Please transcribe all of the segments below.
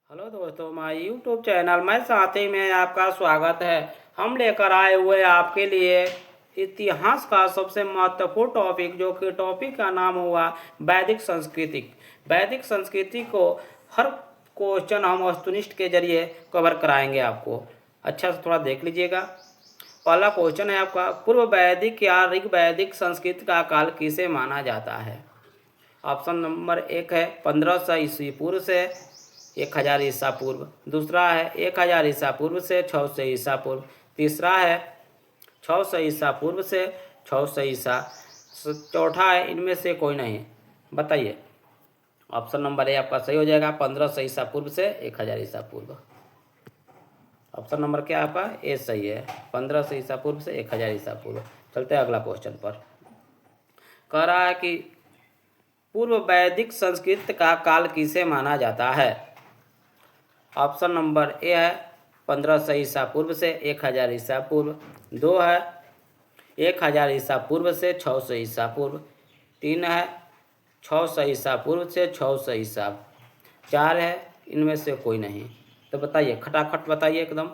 Hello दोस्तों, हमारे YouTube channel में साथी में आपका स्वागत है। हम लेकर आए हुए आपके लिए इतिहास का सबसे महत्वपूर्ण टॉपिक, जो कि टॉपिक का नाम हुआ वैदिक संस्कृति। वैदिक संस्कृति को हर क्वेश्चन हम वस्तुनिष्ठ के जरिए कवर कराएंगे आपको। अच्छा से थोड़ा देख लीजिएगा। पहला क्वेश्चन है आपका, पूर्व वैदिक या ऋग वैदिक संस्कृति का काल किसे माना जाता है? ऑप्शन नंबर 1 है 1500 ईस्वी पूर्व से 1000 ईसा पूर्व। दूसरा है 1000 ईसा पूर्व से 600 ईसा पूर्व। तीसरा है 600 ईसा पूर्व से 600 ईसा। चौथा है इनमें से कोई नहीं। बताइए। ऑप्शन नंबर ए आपका सही हो जाएगा, 1500 ईसा पूर्व से 1000 ईसा पूर्व। ऑप्शन नंबर क्या आपका ए सही है, 1500 ईसा पूर्व से 1000 ईसा पूर्व। चलते हैं अगला क्वेश्चन पर। कह रहा है कि पूर्व वैदिक संस्कृति का काल किसे माना जाता है? ऑप्शन नंबर ए है 1500 ईसा पूर्व से 1000 ईसा पूर्व। 2 है 1000 ईसा पूर्व से 600 ईसा पूर्व। 3 है 600 ईसा पूर्व से 600 ईसा। 4 है इनमें से कोई नहीं। तो बताइए, खटाखट बताइए एकदम।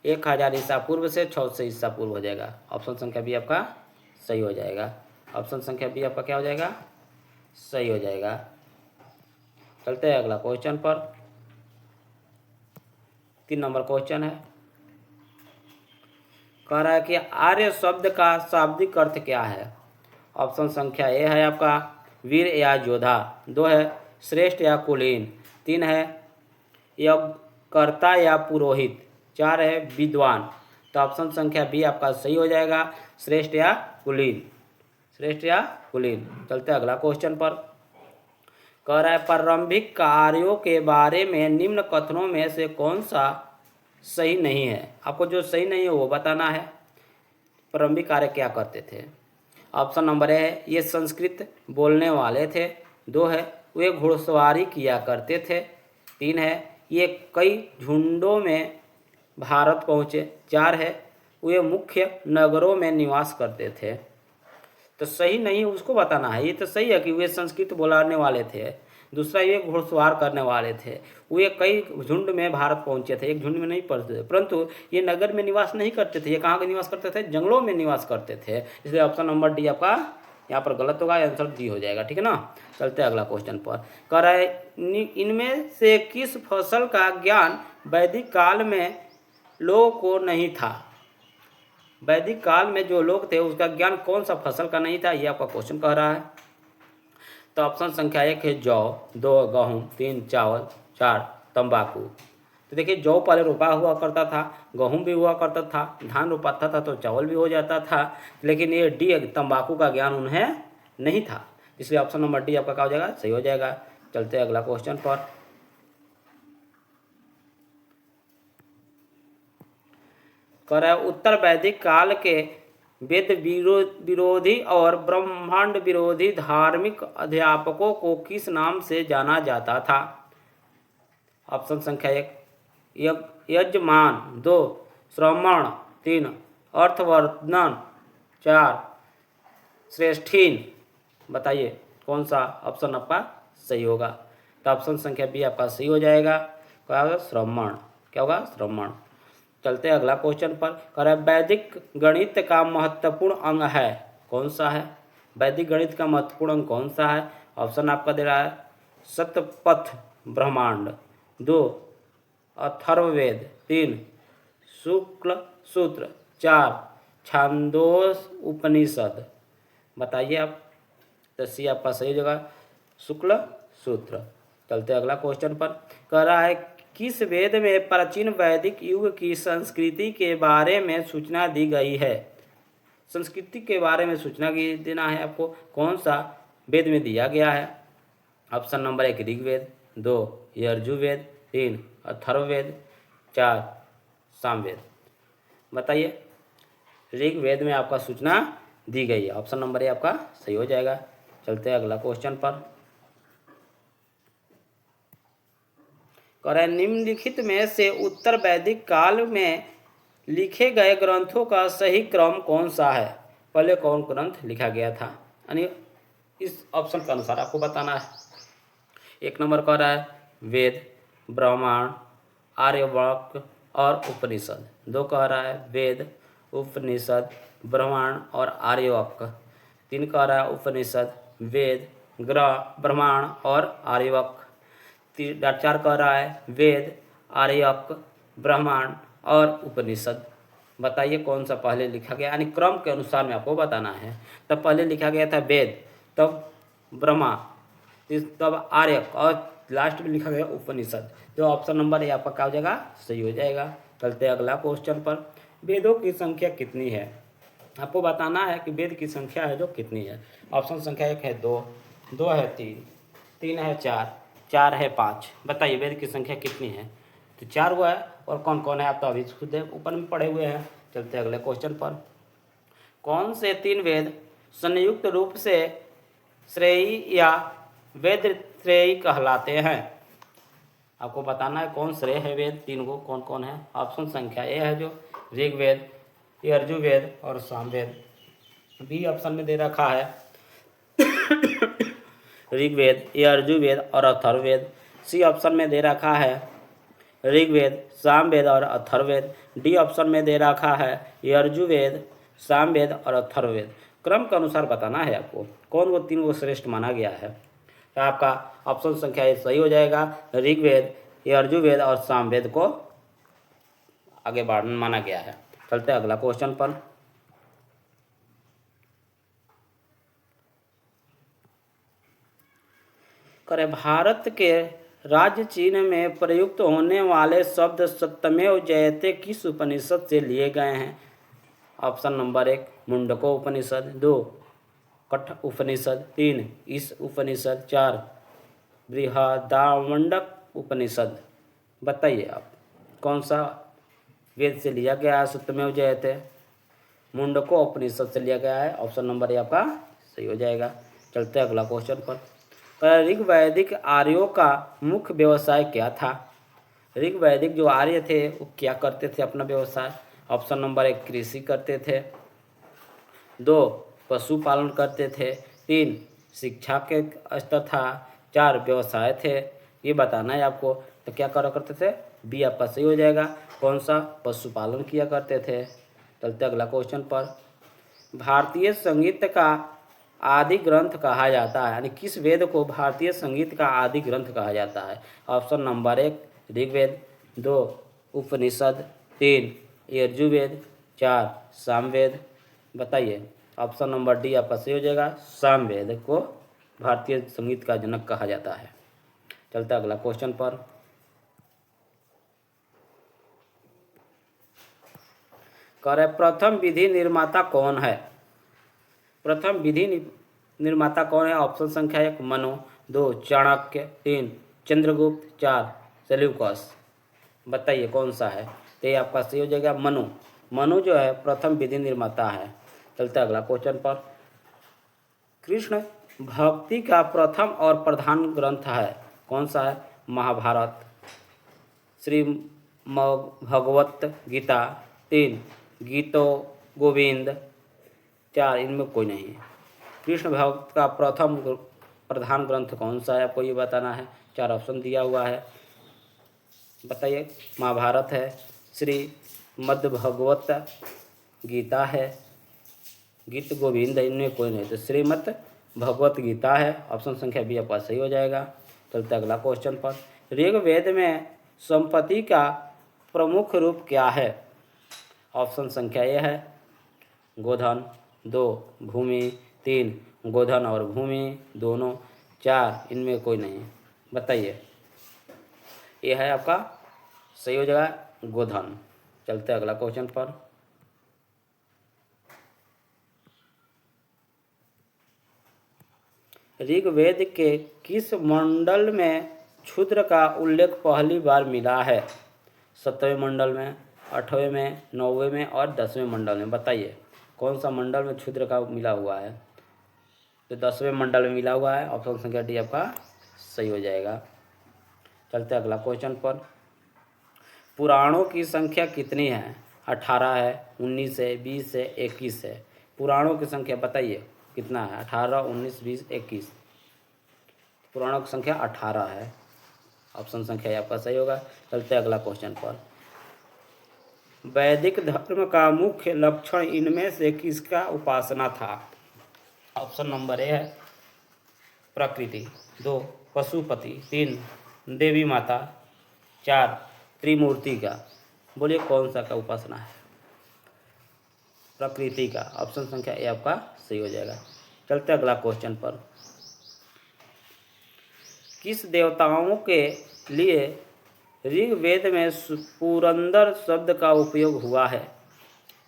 1000 ईसा पूर्व से 600 ईसा पूर्व हो जाएगा। ऑप्शन संख्या बी आपका सही हो जाएगा। ऑप्शन संख्या बी आपका क्या हो जाएगा? सही हो जाएगा। चलते हैं अगला क्वेश्चन पर। 3 नंबर क्वेश्चन है। कह रहा है कि आर्य शब्द का शाब्दिक अर्थ क्या है? ऑप्शन संख्या ए है आपका वीर या योद्धा। 2 है श्रेष्ठ या कुलीन। 3 है यज्ञकर्ता या पुरोहित। 4 है विद्वान। तो ऑप्शन संख्या बी आपका सही हो जाएगा, श्रेष्ठ या कुलीन। श्रेष्ठ या कुलीन। चलते हैं अगला क्वेश्चन पर। कह रहा है प्रारंभिक कार्यों के बारे में निम्न कथनों में से कौन सा सही नहीं है? आपको जो सही नहीं है वो बताना है। प्रारंभिक कार्य क्या करते थे? ऑप्शन नंबर ए है ये संस्कृत बोलने वाले थे। 2 है वे घुड़सवारी किया करते थे। 3 है ये कई झुंडों में भारत पहुँचे। 4 है वे मुख्य नगरों में निवास करते थे। तो सही नहीं उसको बताना है। ये तो सही है कि वे संस्कृत बोलने वाले थे। दूसरा ये घुड़सवार करने वाले थे। वे कई झुंड में भारत पहुंचे थे, एक झुंड में नहीं पड़ते थे। परंतु ये नगर में निवास नहीं करते थे। ये कहाँ के निवास करते थे? जंगलों में निवास करते थे। इसलिए ऑप्शन नंबर डी आपका यहाँ पर गलत होगा, आंसर डी हो जाएगा। ठीक है ना। चलते हैं अगला क्वेश्चन पर। कह रहा है इनमें से किस फसल का ज्ञान वैदिक काल में लोगों को नहीं था? वैदिक काल में जो लोग थे उसका ज्ञान कौन सा फसल का नहीं था, ये आपका क्वेश्चन कह रहा है। तो ऑप्शन संख्या 1 है जौ। 2 गेहूँ। 3 चावल। 4 तंबाकू। तो देखिए, जौ पहले रोपा हुआ करता था, गेहूँ भी हुआ करता था, धान रोपाता था तो चावल भी हो जाता था। लेकिन ये डी तंबाकू का ज्ञान उन्हें नहीं था। इसलिए ऑप्शन नंबर डी आपका क्या हो जाएगा? सही हो जाएगा। चलते हैं अगला क्वेश्चन पर। कह रहा है उत्तर वैदिक काल के वेद विरोधी और ब्रह्मांड विरोधी धार्मिक अध्यापकों को किस नाम से जाना जाता था? ऑप्शन संख्या 1 यजमान। 2 श्रमण। 3 अर्थवर्धन। 4 श्रेष्ठीन। बताइए कौन सा ऑप्शन आपका सही होगा? तो ऑप्शन संख्या बी आपका सही हो जाएगा। क्या होगा? श्रमण। क्या होगा? श्रमण। चलते हैं अगला क्वेश्चन पर। कह रहा है वैदिक गणित का महत्वपूर्ण अंग है, कौन सा है? वैदिक गणित का महत्वपूर्ण अंग कौन सा है? ऑप्शन आपका दे रहा है शतपथ ब्रह्मांड। 2 अथर्ववेद। 3 शुक्ल सूत्र। 4 छांदोस उपनिषद। बताइए आप। तो सी आपका सही जगह शुक्ल सूत्र। चलते हैं अगला क्वेश्चन पर। कह रहा है किस वेद में प्राचीन वैदिक युग की संस्कृति के बारे में सूचना दी गई है? संस्कृति के बारे में सूचना देना है आपको, कौन सा वेद में दिया गया है? Option number 1 Rigveda. 2 यजुर्वेद। 3 अथर्ववेद। 4 सामवेद। बताइए। ऋग्वेद में आपका सूचना दी गई है। ऑप्शन नंबर ए आपका सही हो जाएगा। चलते हैं अगला क्वेश्चन पर। कह रहा है निम्नलिखित में से उत्तर वैदिक काल में लिखे गए ग्रंथों का सही क्रम कौन सा है? पहले कौन ग्रंथ लिखा गया था, यानी इस ऑप्शन के अनुसार आपको बताना है। 1 नंबर कह रहा है वेद। ब्राह्मण, आर्यवाक और उपनिषद। 2 कह रहा है वेद, उपनिषद, ब्राह्मण और आर्यवाक। 3 कह रहा है उपनिषद, वेद, ब्राह्मण और आर्यवाक। 4 कह रहा है वेद, आर्यक, ब्राह्मण और उपनिषद। बताइए कौन सा पहले लिखा गया, यानी क्रम के अनुसार में आपको बताना है। तब पहले लिखा गया था वेद, तब ब्रह्मा, तब आर्यक और लास्ट में लिखा गया उपनिषद। जो ऑप्शन नंबर ए आपका क्या हो जाएगा, सही हो जाएगा। चलते अगला क्वेश्चन पर। वेदों की संख्या कितनी है? आपको बताना है कि वेद की संख्या है जो कितनी है। ऑप्शन संख्या 1 है 2, 2 है 3, 3 है 4, 4 है 5। बताइए वेद की संख्या कितनी है? तो 4 हुआ है, और कौन कौन है आप तो अभी खुद ऊपर में पढ़े हुए हैं। चलते अगले क्वेश्चन पर। कौन से 3 वेद संयुक्त रूप से श्रेयी या वेद श्रेयी कहलाते हैं? आपको बताना है कौन श्रेय है वेद, 3 को कौन कौन है। ऑप्शन संख्या ए है जो ऋग्वेद, यजुर्वेद और सामवेद। बी ऑप्शन में दे रखा है ऋग्वेद, यजुर्वेद और अथर्ववेद। सी ऑप्शन में दे रखा है ऋग्वेद, सामवेद और अथर्ववेद। डी ऑप्शन में दे रखा है यजुर्वेद, सामवेद और अथर्ववेद। क्रम के अनुसार बताना है आपको कौन वो 3 को श्रेष्ठ माना गया है। तो आपका ऑप्शन संख्या ए सही हो जाएगा। ऋग्वेद, यजुर्वेद और सामवेद को आगे बढ़ माना गया है। चलते हैं अगला क्वेश्चन पर। करें भारत के राज्य चीन में प्रयुक्त होने वाले शब्द सत्यमेव जयते किस उपनिषद से लिए गए हैं? ऑप्शन नंबर 1 मुंडको उपनिषद, 2 कठ उपनिषद, 3 ईश उपनिषद, 4 बृहदारण्यक उपनिषद। बताइए आप कौन सा वेद से लिया गया है सत्यमेव जयते? मुंडको उपनिषद से लिया गया है। ऑप्शन नंबर ए आपका सही हो जाएगा। चलते हैं अगला क्वेश्चन पर। ऋग्वैदिक आर्यों का मुख्य व्यवसाय क्या था? ऋग्वैदिक जो आर्य थे वो क्या करते थे अपना व्यवसाय? ऑप्शन नंबर 1 कृषि करते थे, 2 पशुपालन करते थे, 3 शिक्षा के स्तर था, 4 व्यवसाय थे। ये बताना है आपको। तो क्या करा करते थे? बी आपका सही हो जाएगा। कौन सा? पशुपालन किया करते थे। चलते अगला क्वेश्चन पर। भारतीय संगीत का आदि ग्रंथ कहा जाता है, यानी किस वेद को भारतीय संगीत का आदि ग्रंथ कहा जाता है? ऑप्शन नंबर 1 ऋग्वेद, 2 उपनिषद, 3 यजुर्वेद, 4 सामवेद। बताइए ऑप्शन नंबर डी आपका सही हो जाएगा। सामवेद को भारतीय संगीत का जनक कहा जाता है। चलता अगला क्वेश्चन पर। करे प्रथम विधि निर्माता कौन है? प्रथम विधि निर्माता कौन है? ऑप्शन संख्या 1 मनु, 2 चाणक्य, 3 चंद्रगुप्त, 4 सेल्यूकस। बताइए कौन सा है? तो ये आपका सही हो जाएगा मनु। मनु जो है प्रथम विधि निर्माता है। चलते अगला क्वेश्चन पर। कृष्ण भक्ति का प्रथम और प्रधान ग्रंथ है, कौन सा है? महाभारत, श्री भगवत गीता, 3 गीतो गोविंद, 4 इनमें कोई नहीं है। कृष्ण भक्त का प्रथम प्रधान ग्रंथ कौन सा है आपको ये बताना है। 4 ऑप्शन दिया हुआ है। बताइए महाभारत है, श्री मद् भगवत गीता है, गीत गोविंद, इनमें कोई नहीं। तो श्रीमद् भगवत गीता है। ऑप्शन संख्या बी आपका सही हो जाएगा। चलते अगला क्वेश्चन पर। ऋग्वेद में संपत्ति का प्रमुख रूप क्या है? ऑप्शन संख्या ए है गोधन, 2 भूमि, 3 गोधन और भूमि दोनों, 4 इनमें कोई नहीं। बताइए ये है आपका सही हो जाएगा गोधन। चलते अगला क्वेश्चन पर। ऋग्वेद के किस मंडल में क्षुद्र का उल्लेख पहली बार मिला है? 7वें मंडल में, 8वें में, 9वें में और 10वें मंडल में। बताइए कौन सा मंडल में क्षुद्र का मिला हुआ है? तो 10वें मंडल में मिला हुआ है। ऑप्शन संख्या डी आपका सही हो जाएगा। चलते अगला क्वेश्चन पर। पुराणों की संख्या कितनी है? 18 है, 19 है, 20 है, 21 है। पुराणों की संख्या बताइए कितना है? 18, 19, 20, 21। पुराणों की संख्या 18 है। ऑप्शन संख्या ए आपका सही होगा। चलते हैं अगला क्वेश्चन पर। वैदिक धर्म का मुख्य लक्षण इनमें से किसका उपासना था? ऑप्शन नंबर ए है प्रकृति, 2 पशुपति, 3 देवी माता, 4 त्रिमूर्ति का। बोलिए कौन सा का उपासना है? प्रकृति का। ऑप्शन संख्या ए आपका सही हो जाएगा। चलते अगला क्वेश्चन पर। किस देवताओं के लिए ऋग्वेद में पुरंदर शब्द का उपयोग हुआ है?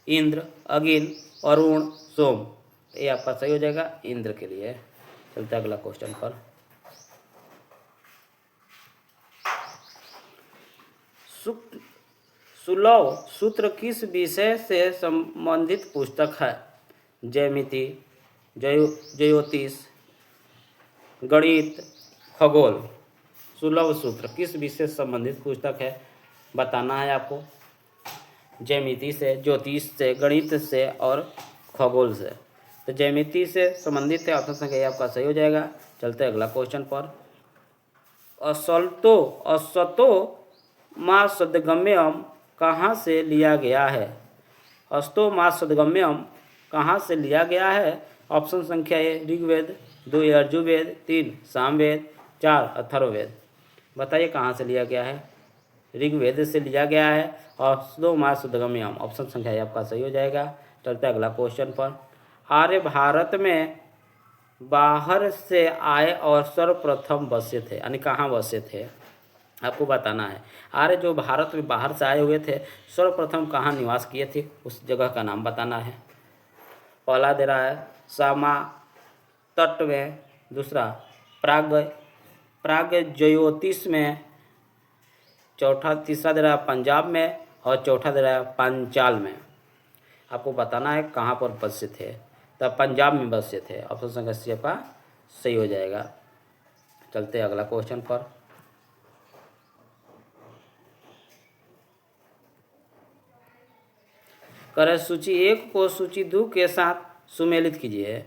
इंद्र, अग्नि, अरुण, सोम। ये आपका सही हो जाएगा, इंद्र के लिए। चलते अगला क्वेश्चन पर। सुलभ सूत्र किस विषय से संबंधित पुस्तक है? ज्यामिति, ज्योतिष, गणित, खगोल। सुलभ सूत्र किस विषय से संबंधित पुस्तक है बताना है आपको। ज्यामिति से, ज्योतिष से, गणित से और खगोल से। तो ज्यामिति से संबंधित है, ऑप्शन संख्या ए आपका सही हो जाएगा। चलते हैं अगला क्वेश्चन पर। असतो मा सद्गम्यम कहाँ से लिया गया है? अस्तो मा सद्गम्यम कहाँ से लिया गया है? ऑप्शन संख्या ए ऋग्वेद, 2 यजुर्वेद, 3 सामवेद, 4 अथर्ववेद। बताइए कहाँ से लिया गया है? ऋग्वेद से लिया गया है। अस्तो मा सद्गम्यम, ऑप्शन संख्या ए आपका सही हो जाएगा। चलते अगला क्वेश्चन पर। आर्य भारत में बाहर से आए और सर्वप्रथम बसे थे, यानी कहाँ बसे थे आपको बताना है। आर्य जो भारत में बाहर से आए हुए थे, सर्वप्रथम कहाँ निवास किए थे उस जगह का नाम बताना है। पहला दे रहा है सामा तट में, दूसरा प्राग्ज्योतिष में, तीसरा दे रहा है पंजाब में और चौथा दे रहा है पांचाल में। आपको बताना है कहाँ पर बसे थे। तब पंजाब में बसे थे, ऑप्शन संख्या सी आपका सही हो जाएगा। चलते अगला क्वेश्चन पर। करें सूची 1 को सूची 2 के साथ सुमेलित कीजिए।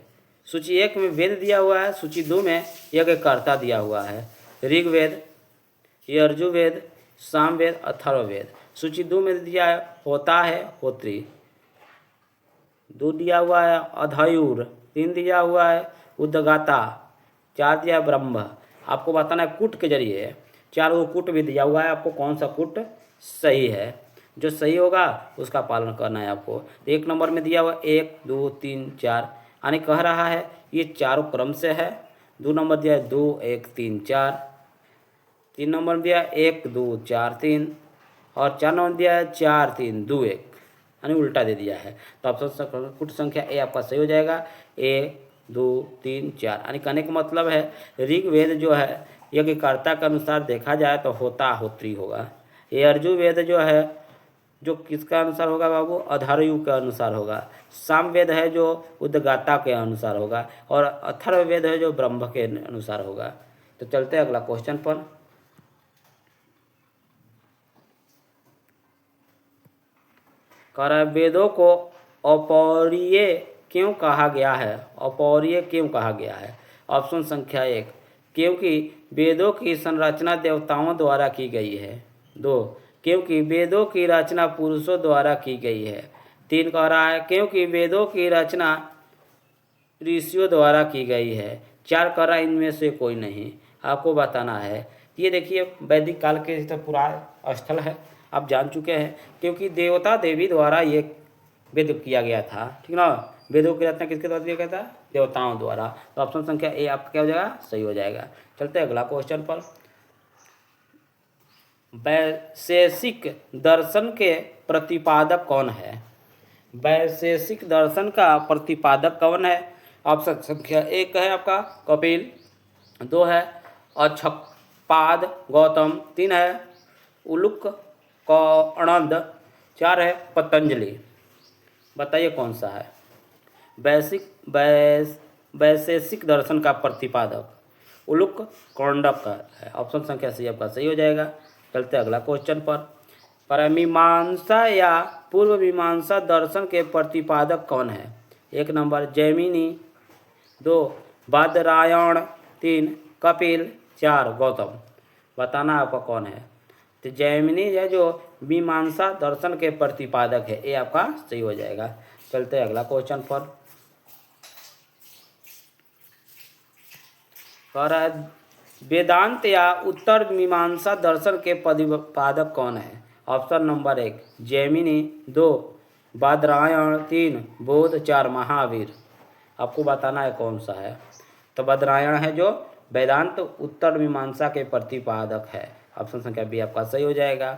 सूची 1 में वेद दिया हुआ है, सूची 2 में यज्ञकर्ता दिया हुआ है। ऋग्वेद, यजुर्वेद, सामवेद, अथर्ववेद। सूची 2 में दिया है होता है होत्री, 2 दिया हुआ है अधयुर, 3 दिया हुआ है उद्गाता, 4 दिया है ब्रह्म। आपको बताना है कूट के जरिए, 4 वो कूट भी दिया हुआ है, आपको कौन सा कूट सही है। जो सही होगा उसका पालन करना है आपको। तो 1 नंबर में दिया हुआ 1 2 3 4, यानी कह रहा है ये चारों क्रम से है। 2 नंबर दिया है 2 1 3 4, 3 नंबर दिया है 1 2 4 3 और 4 नंबर दिया है 4 3 2 1, यानी उल्टा दे दिया है। तो ऑप्शन कुट संख्या ए आपका सही हो जाएगा। 1 2 3 4, यानी कहने का मतलब है ऋग्वेद जो है यज्ञकर्ता के अनुसार देखा जाए तो होता होत्री होगा। यजुर्वेद जो है जो किसका अनुसार होगा बाबू? अधर्यु के अनुसार होगा। सामवेद है जो उद्गाता के अनुसार होगा और अथर्ववेद है जो ब्रह्म के अनुसार होगा। तो चलते हैं अगला क्वेश्चन पर। कह रहा है वेदों को अपौरीय क्यों कहा गया है? अपौरीय क्यों कहा गया है? ऑप्शन संख्या 1 क्योंकि वेदों की संरचना देवताओं द्वारा की गई है। 2 क्योंकि वेदों की रचना पुरुषों द्वारा की गई है। 3 कह रहा है क्योंकि वेदों की रचना ऋषियों द्वारा की गई है। 4 कह रहा है इनमें से कोई नहीं। आपको बताना है। ये देखिए वैदिक काल के तो पुराण स्थल है, आप जान चुके हैं। क्योंकि देवता देवी द्वारा ये वेद किया गया था, ठीक ना। वेदों की रचना किसके द्वारा किया गया था? देवताओं द्वारा। तो ऑप्शन संख्या ए आपका क्या हो जाएगा? सही हो जाएगा। चलते अगला क्वेश्चन पर। वैशेषिक दर्शन के प्रतिपादक कौन है? वैशेषिक दर्शन का प्रतिपादक कौन है? ऑप्शन संख्या 1 है आपका कपिल, 2 है अक्षपाद गौतम, 3 है उलुक कणद, 4 है पतंजलि। बताइए कौन सा है? वैशेषिक दर्शन का प्रतिपादक उलुक कणदक है। ऑप्शन संख्या सी आपका सही हो जाएगा। चलते अगला क्वेश्चन पर मीमांसा या पूर्व मीमांसा दर्शन के प्रतिपादक कौन है? 1 नंबर जैमिनी, 2 बादरायण, 3 कपिल, 4 गौतम। बताना आपका कौन है। तो जैमिनी है जो मीमांसा दर्शन के प्रतिपादक है, ये आपका सही हो जाएगा। चलते हैं अगला क्वेश्चन पर। कह रहा है वेदांत या उत्तर मीमांसा दर्शन के प्रतिपादक कौन है। ऑप्शन नंबर 1 जैमिनी, 2 बादरायण, 3 बौद्ध, 4 महावीर। आपको बताना है कौन सा है। तो बादरायण है जो वेदांत उत्तर मीमांसा के प्रतिपादक है। ऑप्शन संख्या बी आपका सही हो जाएगा।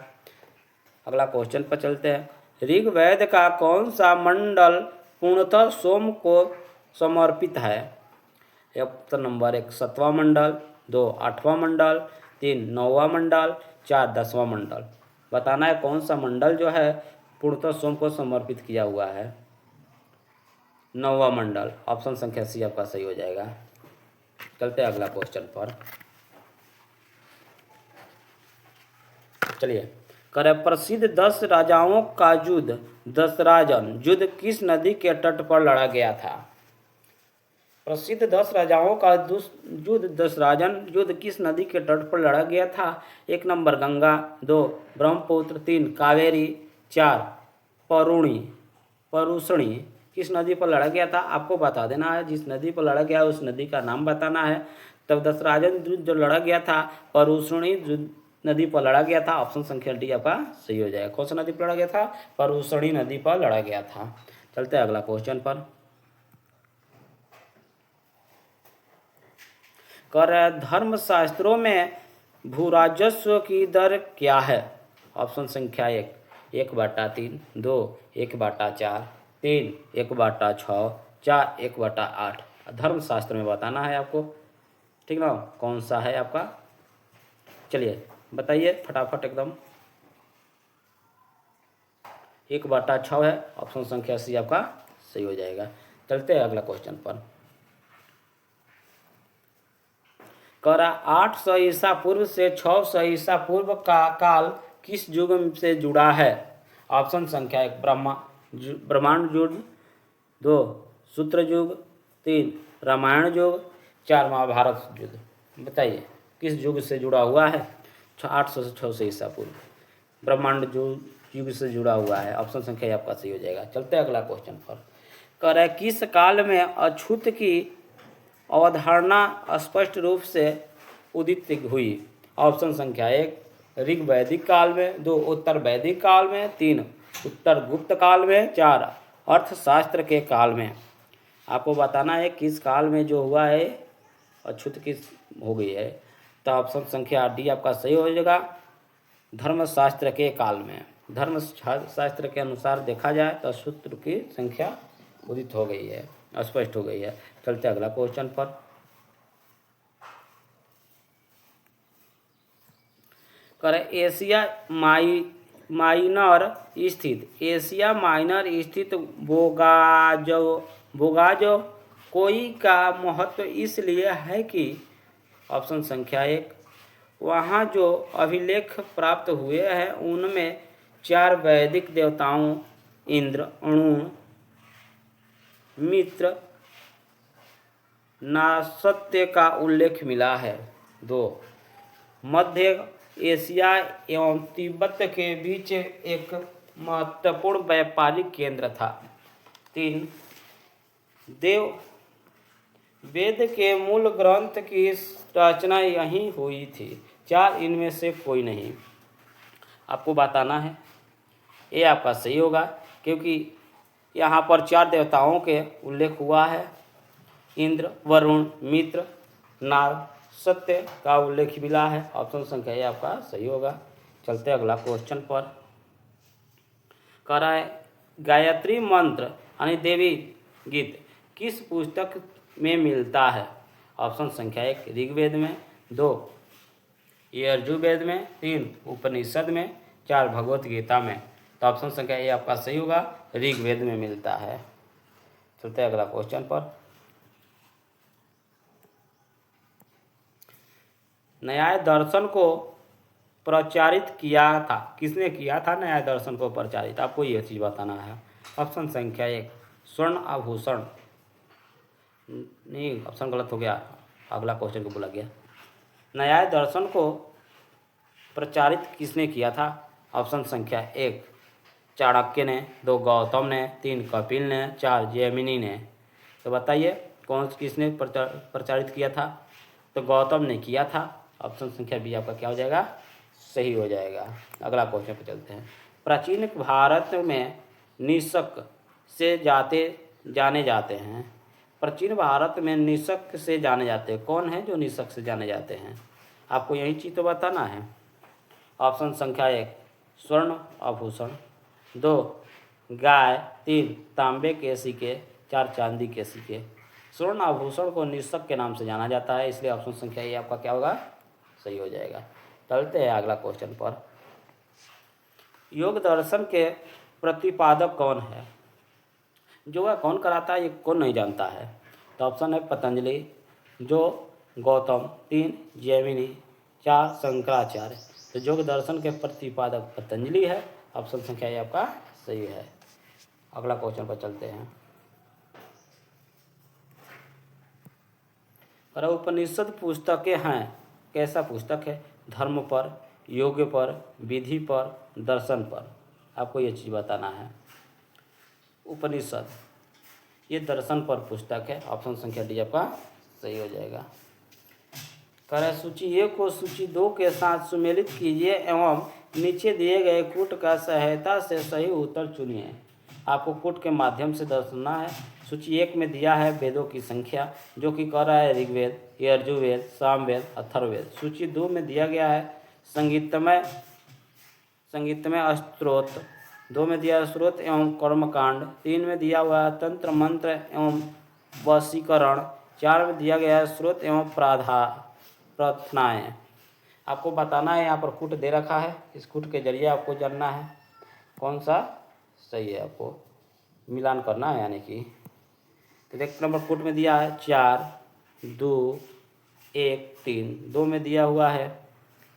अगला क्वेश्चन पर चलते हैं। ऋग्वेद का कौन सा मंडल पूर्णतः सोम को समर्पित है। ऑप्शन नंबर 1 7वां मंडल, 2 8वां मंडल, 3 9वां मंडल, 4 10वां मंडल। बताना है कौन सा मंडल जो है पूर्णतः सोम को समर्पित किया हुआ है। 9वां मंडल। ऑप्शन संख्या सी आपका सही हो जाएगा। चलते हैं अगला क्वेश्चन पर। चलिए करे प्रसिद्ध 10 राजाओं का युद्ध दशराजन युद्ध किस नदी के तट पर लड़ा गया था। प्रसिद्ध 10 राजाओं का युद्ध दशराजन युद्ध किस नदी के तट पर लड़ा गया था। 1 नंबर गंगा, 2 ब्रह्मपुत्र, 3 कावेरी, 4 परुषणी। किस नदी पर लड़ा गया था आपको बता देना है। जिस नदी पर लड़ा गया उस नदी का नाम बताना है। तब दशराजन युद्ध जो लड़ा गया था परुषणी नदी पर लड़ा गया था। ऑप्शन संख्या डी आपका सही हो जाएगा। कौन सा नदी पर लड़ा गया था। परुषणी नदी पर लड़ा गया था। चलते हैं अगला क्वेश्चन पर। कर धर्मशास्त्रों में भूराजस्व की दर क्या है। ऑप्शन संख्या 1/3, 2 1/4, 3 1/6, 4 1/8। धर्मशास्त्र में बताना है आपको, ठीक ना। कौन सा है आपका, चलिए बताइए फटाफट एकदम। 1/6 है। ऑप्शन संख्या सी आपका सही हो जाएगा। चलते हैं अगला क्वेश्चन पर। करा 800 ईसा पूर्व से 600 ईसा पूर्व का काल किस युग से जुड़ा है। ऑप्शन संख्या 1 ब्रह्मांड युग, 2 सूत्र युग, 3 रामायण युग, 4 महाभारत युग। बताइए किस युग से जुड़ा हुआ है। 800 से 600 ईसा पूर्व ब्रह्मांड युग से जुड़ा हुआ है। ऑप्शन संख्या आपका सही हो जाएगा। चलते हैं अगला क्वेश्चन पर। कह रहा है किस काल में अछूत की अवधारणा स्पष्ट रूप से उदित हुई। ऑप्शन संख्या 1 ऋग वैदिक काल में, 2 उत्तर वैदिक काल में, 3 उत्तर गुप्त काल में, 4 अर्थशास्त्र के काल में। आपको बताना है किस काल में जो हुआ है अछूत किस हो गई है। तो ऑप्शन संख्या डी आपका सही हो जाएगा। धर्मशास्त्र के काल में। धर्मशास्त्र के अनुसार देखा जाए तो सूत्र की संख्या उदित हो गई है, स्पष्ट हो गई है। चलते अगला क्वेश्चन पर। करें एशिया माइनर स्थित बोगाजो कोई का महत्व इसलिए है कि ऑप्शन संख्या 1 वहाँ जो अभिलेख प्राप्त हुए हैं उनमें 4 वैदिक देवताओं इंद्र, अणु, मित्र, नासत्य का उल्लेख मिला है। 2 मध्य एशिया एवं तिब्बत के बीच एक महत्वपूर्ण व्यापारिक केंद्र था। 3 वेद के मूल ग्रंथ की रचना यहीं हुई थी। 4 इनमें से कोई नहीं। आपको बताना है, ये आपका सही होगा क्योंकि यहाँ पर 4 देवताओं के उल्लेख हुआ है। इंद्र, वरुण, मित्र, नाग, सत्य का उल्लेख मिला है। ऑप्शन संख्या ये आपका सही होगा। चलते अगला क्वेश्चन पर। कह रहा है गायत्री मंत्र यानी देवी गीत किस पुस्तक में मिलता है। ऑप्शन संख्या 1 ऋग्वेद में, 2 यजुर्वेद में, 3 उपनिषद में, 4 भगवत गीता में। तो ऑप्शन संख्या ये आपका सही होगा, ऋग्वेद में मिलता है। चलते हैं अगला क्वेश्चन पर। न्याय दर्शन को प्रचारित किया था, किसने किया था न्याय दर्शन को प्रचारित, आपको यह चीज़ बताना है। ऑप्शन संख्या 1 स्वर्ण आभूषण, नहीं ऑप्शन गलत हो गया, अगला क्वेश्चन को बोला गया। न्याय दर्शन को प्रचारित किसने किया था? ऑप्शन संख्या 1 चाणक्य ने, 2 गौतम ने, 3 कपिल ने, 4 जैमिनी ने। तो बताइए किसने प्रचारित किया था? तो गौतम ने किया था। ऑप्शन संख्या बी आपका क्या हो जाएगा? सही हो जाएगा। अगला क्वेश्चन पर चलते हैं। प्राचीन भारत में निषक से जाने जाते हैं। प्राचीन भारत में निषक से जाने जाते हैं। कौन है जो निषक से जाने जाते हैं? आपको यही चीज़ तो बताना है। ऑप्शन संख्या 1 स्वर्ण आभूषण, 2 गाय, 3 तांबे के सिक्के, 4 चांदी के सिक्के। स्वर्ण आभूषण को निषक के नाम से जाना जाता है, इसलिए ऑप्शन संख्या ए आपका क्या होगा? सही हो जाएगा। चलते हैं अगला क्वेश्चन पर। योग दर्शन के प्रतिपादक कौन है? योगा कौन कराता है ये कौन नहीं जानता है? तो ऑप्शन है पतंजलि, 2 गौतम, 3 जैमिनी, 4 शंकराचार्य। तो योग दर्शन के प्रतिपादक पतंजलि है। ऑप्शन संख्या ये आपका सही है। अगला क्वेश्चन पर चलते हैं। और उपनिषद पुस्तकें हैं, कैसा पुस्तक है? धर्म पर, योग पर, विधि पर, दर्शन पर। आपको ये चीज़ बताना है। उपनिषद ये दर्शन पर पुस्तक है। ऑप्शन संख्या डी आपका सही हो जाएगा। कह रहे सूची 1 को सूची 2 के साथ सुमेलित कीजिए एवं नीचे दिए गए कूट का सहायता से सही उत्तर चुनिए। आपको कूट के माध्यम से दर्शाना है। सूची 1 में दिया है वेदों की संख्या, जो कि कह रहा है ऋग्वेद, यजुर्वेद, सामवेद, अथर्ववेद। सूची 2 में दिया गया है संगीतमय स्तोत्र, 2 में दिया स्रोत एवं कर्मकांड, 3 में दिया हुआ है तंत्र मंत्र एवं वशीकरण, 4 में दिया गया है स्रोत एवं प्रार्थनाएं। आपको बताना है, यहाँ पर कूट दे रखा है, इस कूट के जरिए आपको जानना है कौन सा सही है। आपको मिलान करना है, यानी कि तो एक नंबर कूट में दिया है 4, 2, 1, 3, 2 में दिया हुआ है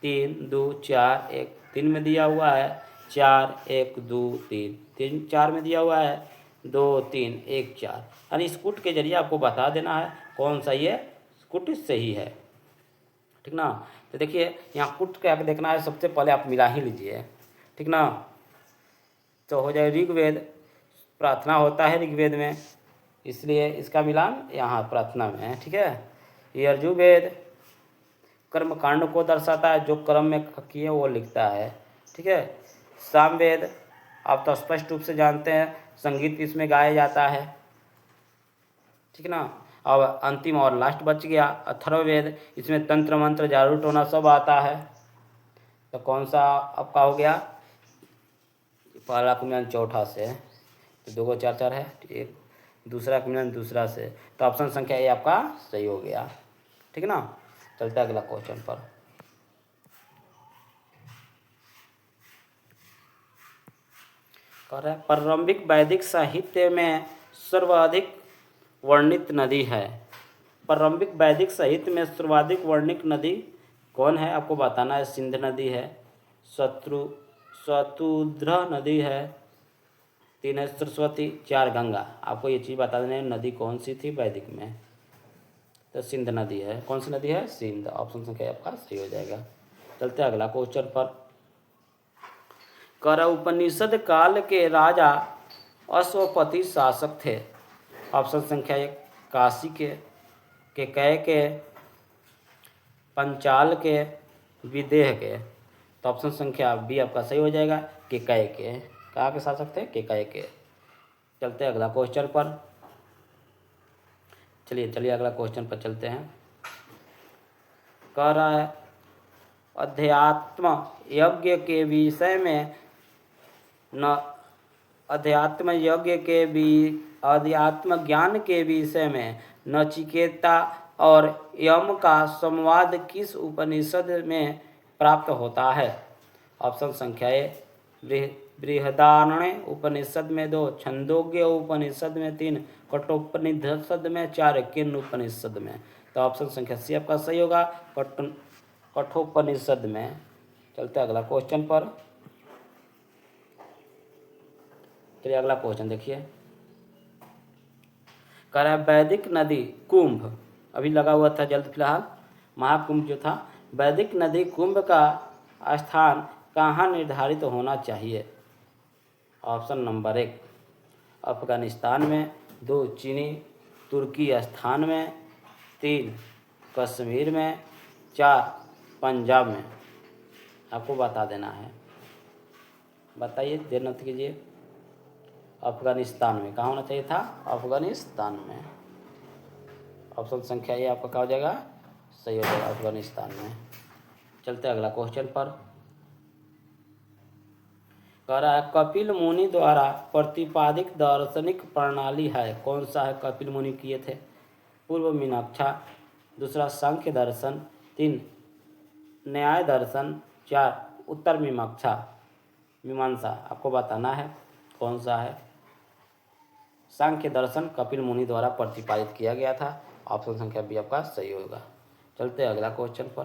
3, 2, 4, 1, 3 में दिया हुआ है 4, 1, 2, 3, 4 में दिया हुआ है 2, 3, 1, 4। यानी इस कूट के जरिए आपको बता देना है कौन सा ये कूट सही है, ठीक ना। तो देखिए यहाँ कूट क्या देखना है, सबसे पहले आप मिला ही लीजिए, ठीक ना। तो हो जाए ऋग्वेद, प्रार्थना होता है ऋग्वेद में, इसलिए इसका मिलान यहाँ प्रार्थना में है, ठीक है। यजुर्वेद कर्मकांड को दर्शाता है, जो कर्म में किए वो लिखता है, ठीक है। सामवेद आप तो स्पष्ट रूप से जानते हैं, संगीत इसमें गाया जाता है, ठीक ना। अब अंतिम और लास्ट बच गया अथर्ववेद, इसमें तंत्र मंत्र जादू टोना सब आता है। तो कौन सा आपका हो गया? पहला का मिलान चौथा से, तो 2 को 4 4 है, एक दूसरा का मिलान दूसरा से, तो ऑप्शन संख्या ए आपका सही हो गया, ठीक ना। चलते अगला क्वेश्चन पर। कर प्रारंभिक वैदिक साहित्य में सर्वाधिक वर्णित नदी है। प्रारंभिक वैदिक साहित्य में सर्वाधिक वर्णित नदी कौन है? आपको बताना है। सिंध नदी है, शतुद्र नदी है, 3 है सरस्वती, 4 गंगा। आपको ये चीज़ बता देना है नदी कौन सी थी वैदिक में, तो सिंध नदी है। कौन सी नदी है? सिंध। ऑप्शन संख्या आपका सही हो जाएगा। चलते हैं अगला क्वेश्चन पर। कर उपनिषद काल के राजा अश्वपति शासक थे। ऑप्शन संख्या 1 काशी के, केकय के, पंचाल के, विदेह के। तो ऑप्शन संख्या बी आपका सही हो जाएगा, केकय के। कहाँ के शासक थे? केकय के। चलते हैं अगला क्वेश्चन पर। चलिए अगला क्वेश्चन पर चलते हैं। कह रहा है अध्यात्म यज्ञ के विषय में न अध्यात्म ज्ञान के विषय में नचिकेता और यम का संवाद किस उपनिषद में प्राप्त होता है? ऑप्शन संख्या ए बृहदारण्य उपनिषद में, 2 छंदोग्य उपनिषद में, 3 कठोपनिषद में, 4 किन्न उपनिषद में। तो ऑप्शन संख्या सी आपका सही होगा, कठोपनिषद में। चलते अगला क्वेश्चन पर। चलिए अगला क्वेश्चन देखिए। कह रहा है वैदिक नदी कुंभ, अभी लगा हुआ था जल्द फिलहाल, महाकुंभ जो था, वैदिक नदी कुंभ का स्थान कहाँ निर्धारित होना चाहिए? ऑप्शन नंबर 1 अफगानिस्तान में, 2 चीनी तुर्की स्थान में, 3 कश्मीर में, 4 पंजाब में। आपको बता देना है, बताइए, देर मत कीजिए। अफगानिस्तान में, कहाँ होना चाहिए था? अफगानिस्तान में। ऑप्शन संख्या ए आपका क्या हो जाएगा? सही हो जाएगा, अफगानिस्तान में। चलते अगला क्वेश्चन पर। कह रहा है कपिल मुनि द्वारा प्रतिपादित दार्शनिक प्रणाली है, कौन सा है? कपिल मुनि किए थे। पूर्व मीमांसा, दूसरा सांख्य दर्शन, 3 न्याय दर्शन, 4 उत्तर मीमांसा। आपको बताना है कौन सा है। सांख्य दर्शन कपिल मुनि द्वारा प्रतिपादित किया गया था। ऑप्शन संख्या बी आपका सही होगा। चलते अगला क्वेश्चन पर।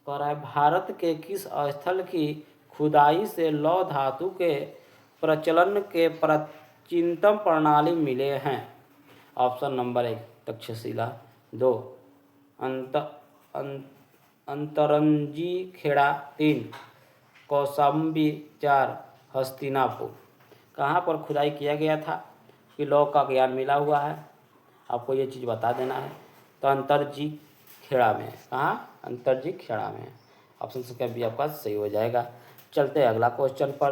कह रहा है भारत के किस स्थल की खुदाई से लौह धातु के प्रचलन के प्राचीनतम प्रणाली मिले हैं? Option number 1 Takshashila, 2 Antaranji Khera, 3 Kaushambi, 4 Hastinapur. कहाँ पर खुदाई किया गया था कि लौह का ज्ञान मिला हुआ है? आपको ये चीज़ बता देना है। तो अंतरजी खेड़ा में। कहाँ? अंतरजी खेड़ा में। ऑप्शन संख्या बी आपका सही हो जाएगा। चलते हैं अगला क्वेश्चन पर।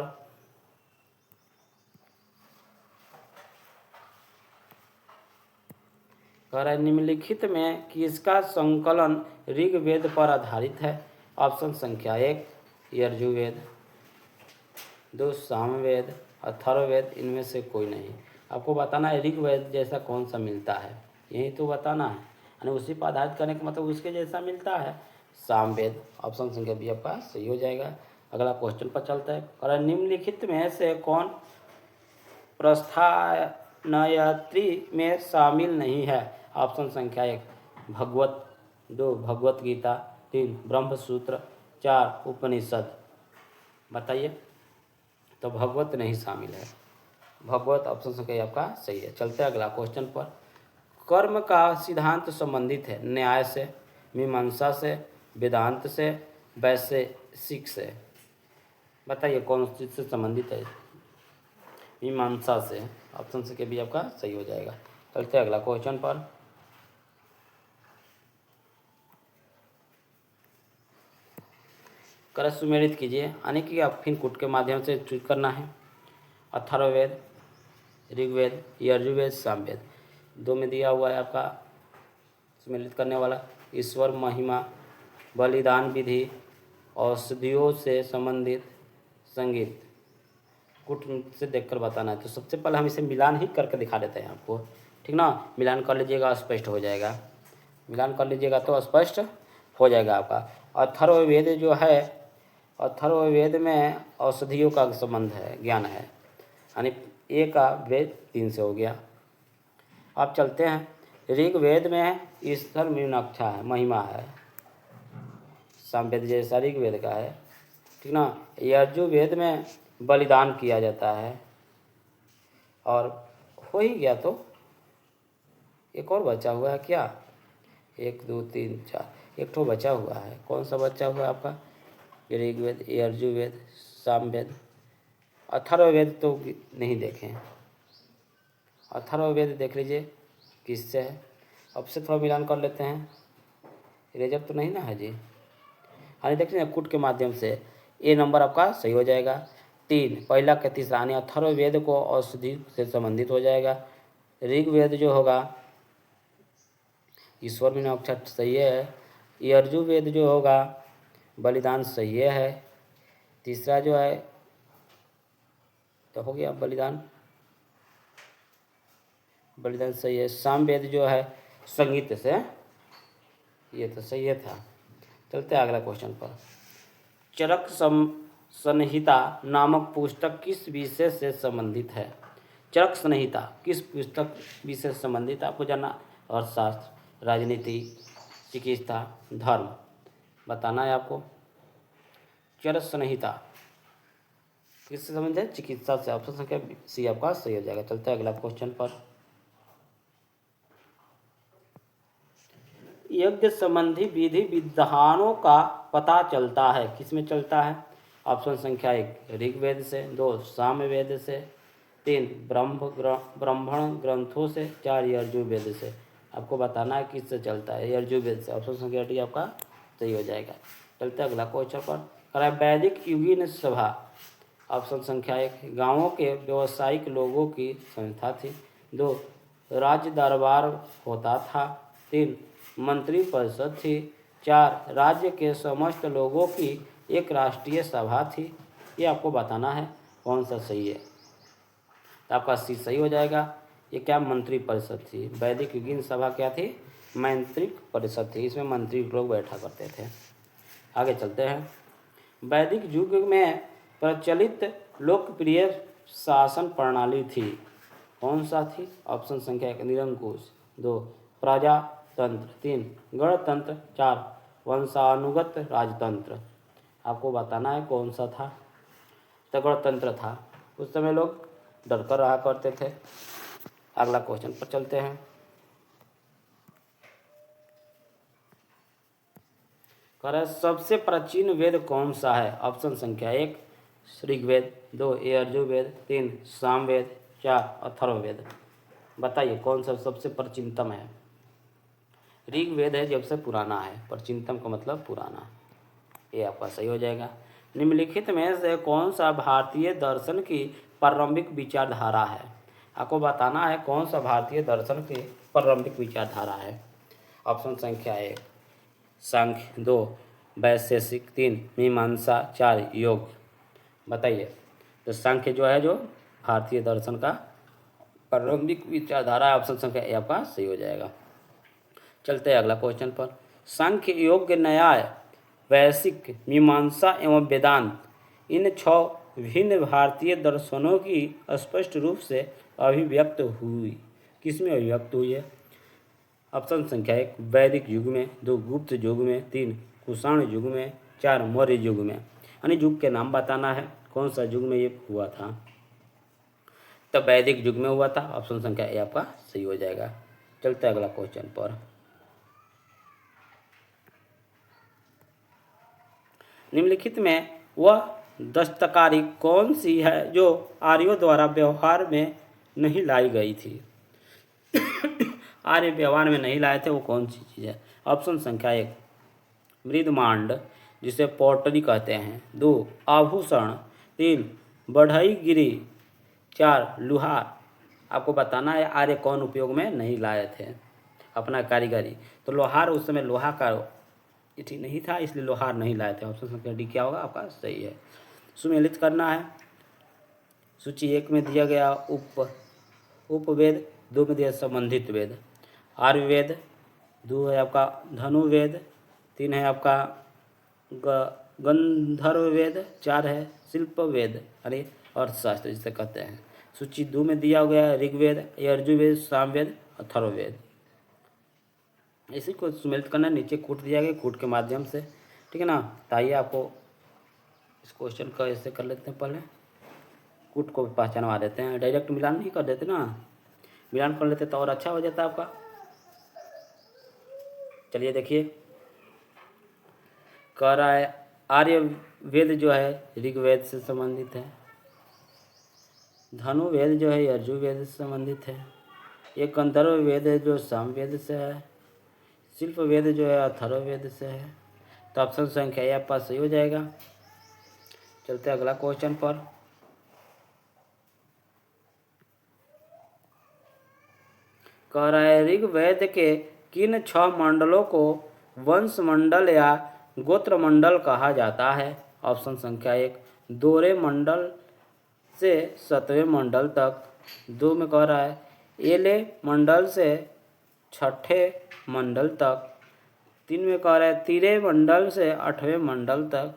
कह रहा है निम्नलिखित में किसका संकलन ऋग्वेद पर आधारित है? ऑप्शन संख्या 1 यजुर्वेद, 2 सामवेद, अथर्ववेद, इनमें से कोई नहीं। आपको बताना है ऋग्वेद जैसा कौन सा मिलता है, यही तो बताना है। यानी उसी पर आधारित करने का मतलब उसके जैसा मिलता है सामवेद। ऑप्शन संख्या बी आपका सही हो जाएगा। अगला क्वेश्चन पर चलता है। और निम्नलिखित में से कौन प्रस्थानत्रयी में शामिल नहीं है? ऑप्शन संख्या 1 भगवत, 2 भगवत गीता, 3 ब्रह्मसूत्र, 4 उपनिषद। बताइए। तो भगवत नहीं शामिल है। भगवत ऑप्शन संख्या आपका सही है। चलते हैं अगला क्वेश्चन पर। कर्म का सिद्धांत संबंधित है न्याय से, मीमांसा से, वेदांत से, वैशेषिक से। बताइए कौन चीज से संबंधित है? मीमांसा से। ऑप्शन संख्या बी आपका सही हो जाएगा। चलते हैं अगला क्वेश्चन पर। कर सुमेलित कीजिए, यानी कि आप फिर कूट के माध्यम से चूज करना है। अथर्ववेद, ऋग्वेद, यजुर्वेद, सामवेद। 2 में दिया हुआ है आपका सुमेलित करने वाला ईश्वर महिमा, बलिदान विधि, औषधियों से संबंधित संगीत। कूट से देखकर बताना है। तो सबसे पहले हम इसे मिलान ही करके दिखा देते हैं आपको, ठीक ना। मिलान कर लीजिएगा, स्पष्ट हो जाएगा। मिलान कर लीजिएगा तो स्पष्ट हो जाएगा आपका। अथर्ववेद जो है, अथर्ववेद में औषधियों का संबंध है, ज्ञान है, यानी ए का वेद 3 से हो गया। अब चलते हैं ऋग्वेद में ईश्वर मीमांसा है, महिमा है, सामवेद जैसा ऋग्वेद का है, ठीक ना। यजुर्वेद में बलिदान किया जाता है। और हो ही गया, तो एक और बचा हुआ है क्या? 1 2 3 4, एक तो बचा हुआ है। कौन सा बचा हुआ है आपका? ऋग्वेद, यजुर्वेद, सामवेद। अथर्ववेद तो नहीं देखे हैं। अथर्ववेद देख लीजिए किससे है। अब से थोड़ा मिलान कर लेते हैं। इरेजर तो नहीं ना है जी? हाँ, देख लीजिए कूट के माध्यम से। ए नंबर आपका सही हो जाएगा। 3 पहला का तीसरा, यानी अथर्ववेद को औषधि से संबंधित हो जाएगा। ऋग्वेद जो होगा ईश्वर मीमांसा सही है। यजुर्वेद जो होगा बलिदान सही है। तीसरा जो है तो हो गया बलिदान, बलिदान सही है। सामवेद जो है संगीत से, ये तो सही है था। चलते हैं अगला क्वेश्चन पर। चरक संहिता नामक पुस्तक किस विषय से संबंधित है? चरक संहिता किस पुस्तक विषय से संबंधित है? आपको जानना। अर्थशास्त्र, राजनीति, चिकित्सा, धर्म, बताना है आपको। चरक संहिता किससे संबंधित है? चिकित्सा से। ऑप्शन संख्या सी आपका सही हो जाएगा। चलते हैं अगला क्वेश्चन पर। यज्ञ संबंधी विधि विधानों का पता चलता है। किसमें चलता है? ऑप्शन संख्या 1 ऋग्वेद से, 2 सामवेद से, 3 ब्राह्मण ग्रंथों से, 4 यजुर्वेद से। आपको बताना है किससे चलता है। यजुर्वेद से। ऑप्शन संख्या डी आपका सही हो जाएगा। चलते हैं अगला क्वेश्चन पर। करा वैदिक युगीन सभा। ऑप्शन संख्या 1 गांवों के व्यावसायिक लोगों की संस्था थी। 2 राज्य दरबार होता था। 3 मंत्री परिषद थी। 4 राज्य के समस्त लोगों की एक राष्ट्रीय सभा थी। ये आपको बताना है कौन सा सही है। तो आपका सी सही हो जाएगा। ये क्या? मंत्री परिषद थी। वैदिक युगीन सभा क्या थी? मंत्रिक परिषद थी। इसमें मंत्री लोग बैठा करते थे। आगे चलते हैं। वैदिक युग में प्रचलित लोकप्रिय शासन प्रणाली थी। कौन सा थी? ऑप्शन संख्या 1 निरंकुश, 2 प्रजातंत्र, 3 गणतंत्र, 4 वंशानुगत राजतंत्र। आपको बताना है कौन सा था। तो गणतंत्र था। उस समय लोग डर कर रहा करते थे। अगला क्वेश्चन पर चलते हैं। सबसे प्राचीन वेद कौन सा है? ऑप्शन संख्या 1 ऋग्वेद, 2 यजुर्वेद, 3 सामवेद, 4 अथर्ववेद। बताइए कौन सा सबसे प्राचीनतम है? ऋग्वेद है, सबसे पुराना है। प्राचीनतम का मतलब पुराना। ये आपका सही हो जाएगा। निम्नलिखित में से कौन सा भारतीय दर्शन की प्रारंभिक विचारधारा है? आपको बताना है कौन सा भारतीय दर्शन की प्रारंभिक विचारधारा है। ऑप्शन संख्या 1 सांख्य, 2 वैशेषिक, 3 मीमांसा, 4 योग। बताइए। तो सांख्य जो है जो भारतीय दर्शन का प्रारंभिक विचारधारा है। ऑप्शन संख्या ए आपका सही हो जाएगा। चलते हैं अगला क्वेश्चन पर। सांख्य, योग, न्याय, वैशेषिक, मीमांसा एवं वेदांत इन 6 विभिन्न भारतीय दर्शनों की स्पष्ट रूप से अभिव्यक्त हुई। किसमें अभिव्यक्त हुई है? ऑप्शन संख्या 1 वैदिक युग में, 2 गुप्त युग में, 3 कुषाण युग में, 4 मौर्य युग में। यानी युग के नाम बताना है कौन सा युग में ये हुआ था। तो वैदिक युग में हुआ था। ऑप्शन संख्या ए आपका सही हो जाएगा। चलते हैं अगला क्वेश्चन पर। निम्नलिखित में वह दस्तकारी कौन सी है जो आर्यों द्वारा व्यवहार में नहीं लाई गई थी? आर्य व्यवहार में नहीं लाए थे वो कौन सी चीज़ है? ऑप्शन संख्या 1 मृदमांड जिसे पॉटरी कहते हैं, 2 आभूषण, 3 बढ़ईगिरी, 4 लुहार। आपको बताना है आर्य कौन उपयोग में नहीं लाए थे अपना कारीगरी। तो लोहार, उस समय लोहा का ठीक नहीं था, इसलिए लोहार नहीं लाए थे। ऑप्शन संख्या डी क्या होगा आपका सही है। सुमेलित करना है। सूची 1 में दिया गया उपवेद, 2 में दिया संबंधित वेद। आयुर्वेद, 2 है आपका धनुर्वेद, 3 है आपका गंधर्व वेद, 4 है शिल्प वेद यानी अर्थशास्त्र जिसे कहते हैं। सूची 2 में दिया गया ऋग्वेद, यजुर्वेद, सामवेद, अथर्ववेद। इसी को सुमेलित करना, नीचे कूट दिया गया, कूट के माध्यम से। ठीक है ना। तो आइए आपको इस क्वेश्चन का ऐसे कर लेते हैं। पहले कूट को पहचानवा देते हैं। डायरेक्ट मिलान नहीं कर देते ना, मिलान कर लेते तो और अच्छा हो जाता आपका। चलिए देखिए, कह रहा है आर्य वेद जो है ऋग्वेद से संबंधित है, धनुर्वेद जो है यजुर्वेद से संबंधित है, एक गंधर्व वेद है जो सामवेद से है, शिल्प वेद जो है अथर्ववेद से है। तो ऑप्शन संख्या ए आपके पास सही हो जाएगा। चलते हैं अगला क्वेश्चन पर। कह रहा है ऋग्वेद के किन 6 मंडलों को वंश मंडल या गोत्र मंडल कहा जाता है? ऑप्शन संख्या 1 दोहरे मंडल से 7वें मंडल तक, 2 में कह रहा है एले मंडल से 6ठे मंडल तक, 3 में कह रहा है तिरे मंडल से 8वें मंडल तक,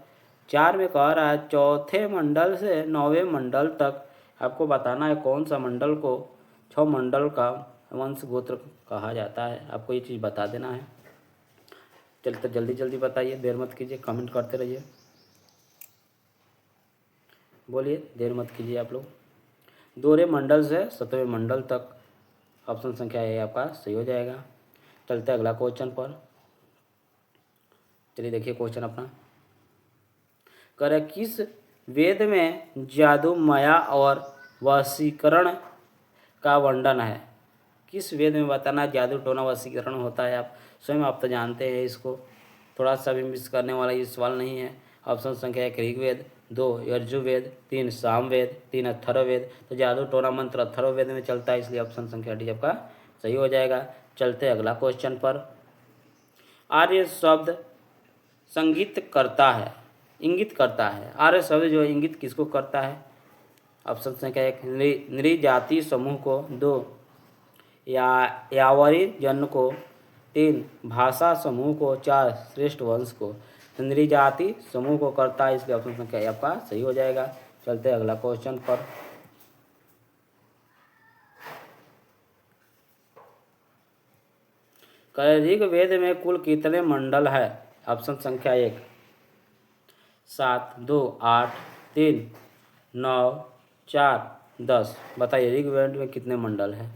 4 में कह रहा है चौथे मंडल से 9वें मंडल तक। आपको बताना है कौन सा मंडल को 6 मंडल का वंश गोत्र कहा जाता है। आपको ये चीज़ बता देना है। चलते जल्दी जल्दी बताइए, देर मत कीजिए, कमेंट करते रहिए, बोलिए, देर मत कीजिए आप लोग। दोहरे मंडल से 7वें मंडल तक, ऑप्शन संख्या ए आपका सही हो जाएगा। चलते अगला क्वेश्चन पर। चलिए देखिए क्वेश्चन अपना। करे किस वेद में जादू, माया और वशीकरण का वर्णन है? किस वेद में बताना जादू टोना वशीकरण होता है? आप स्वयं आप तो जानते हैं इसको, थोड़ा सा भी मिस करने वाला ये सवाल नहीं है। ऑप्शन संख्या 1 ऋग्वेद, 2 यजुर्वेद, 3 सामवेद, 3 अथर्ववेद। तो जादू टोना मंत्र अथर्ववेद में चलता है, इसलिए ऑप्शन संख्या डी आपका सही हो जाएगा। चलते हैं अगला क्वेश्चन पर। आर्य शब्द संगीत करता है, इंगित करता है। आर्य शब्द जो है इंगित किसको करता है? ऑप्शन संख्या 1 नृजाति समूह को, 2 यावरी जन को, 3 भाषा समूह को, 4 श्रेष्ठ वंश को। तो नृजाति समूह को करता है, इसलिए ऑप्शन संख्या आपका सही हो जाएगा। चलते हैं अगला क्वेश्चन पर। ऋग्वेद में कुल कितने मंडल है? ऑप्शन संख्या 1 7, 2, 8, 3, 9, 4, 10। बताइए ऋग्वेद में कितने मंडल है?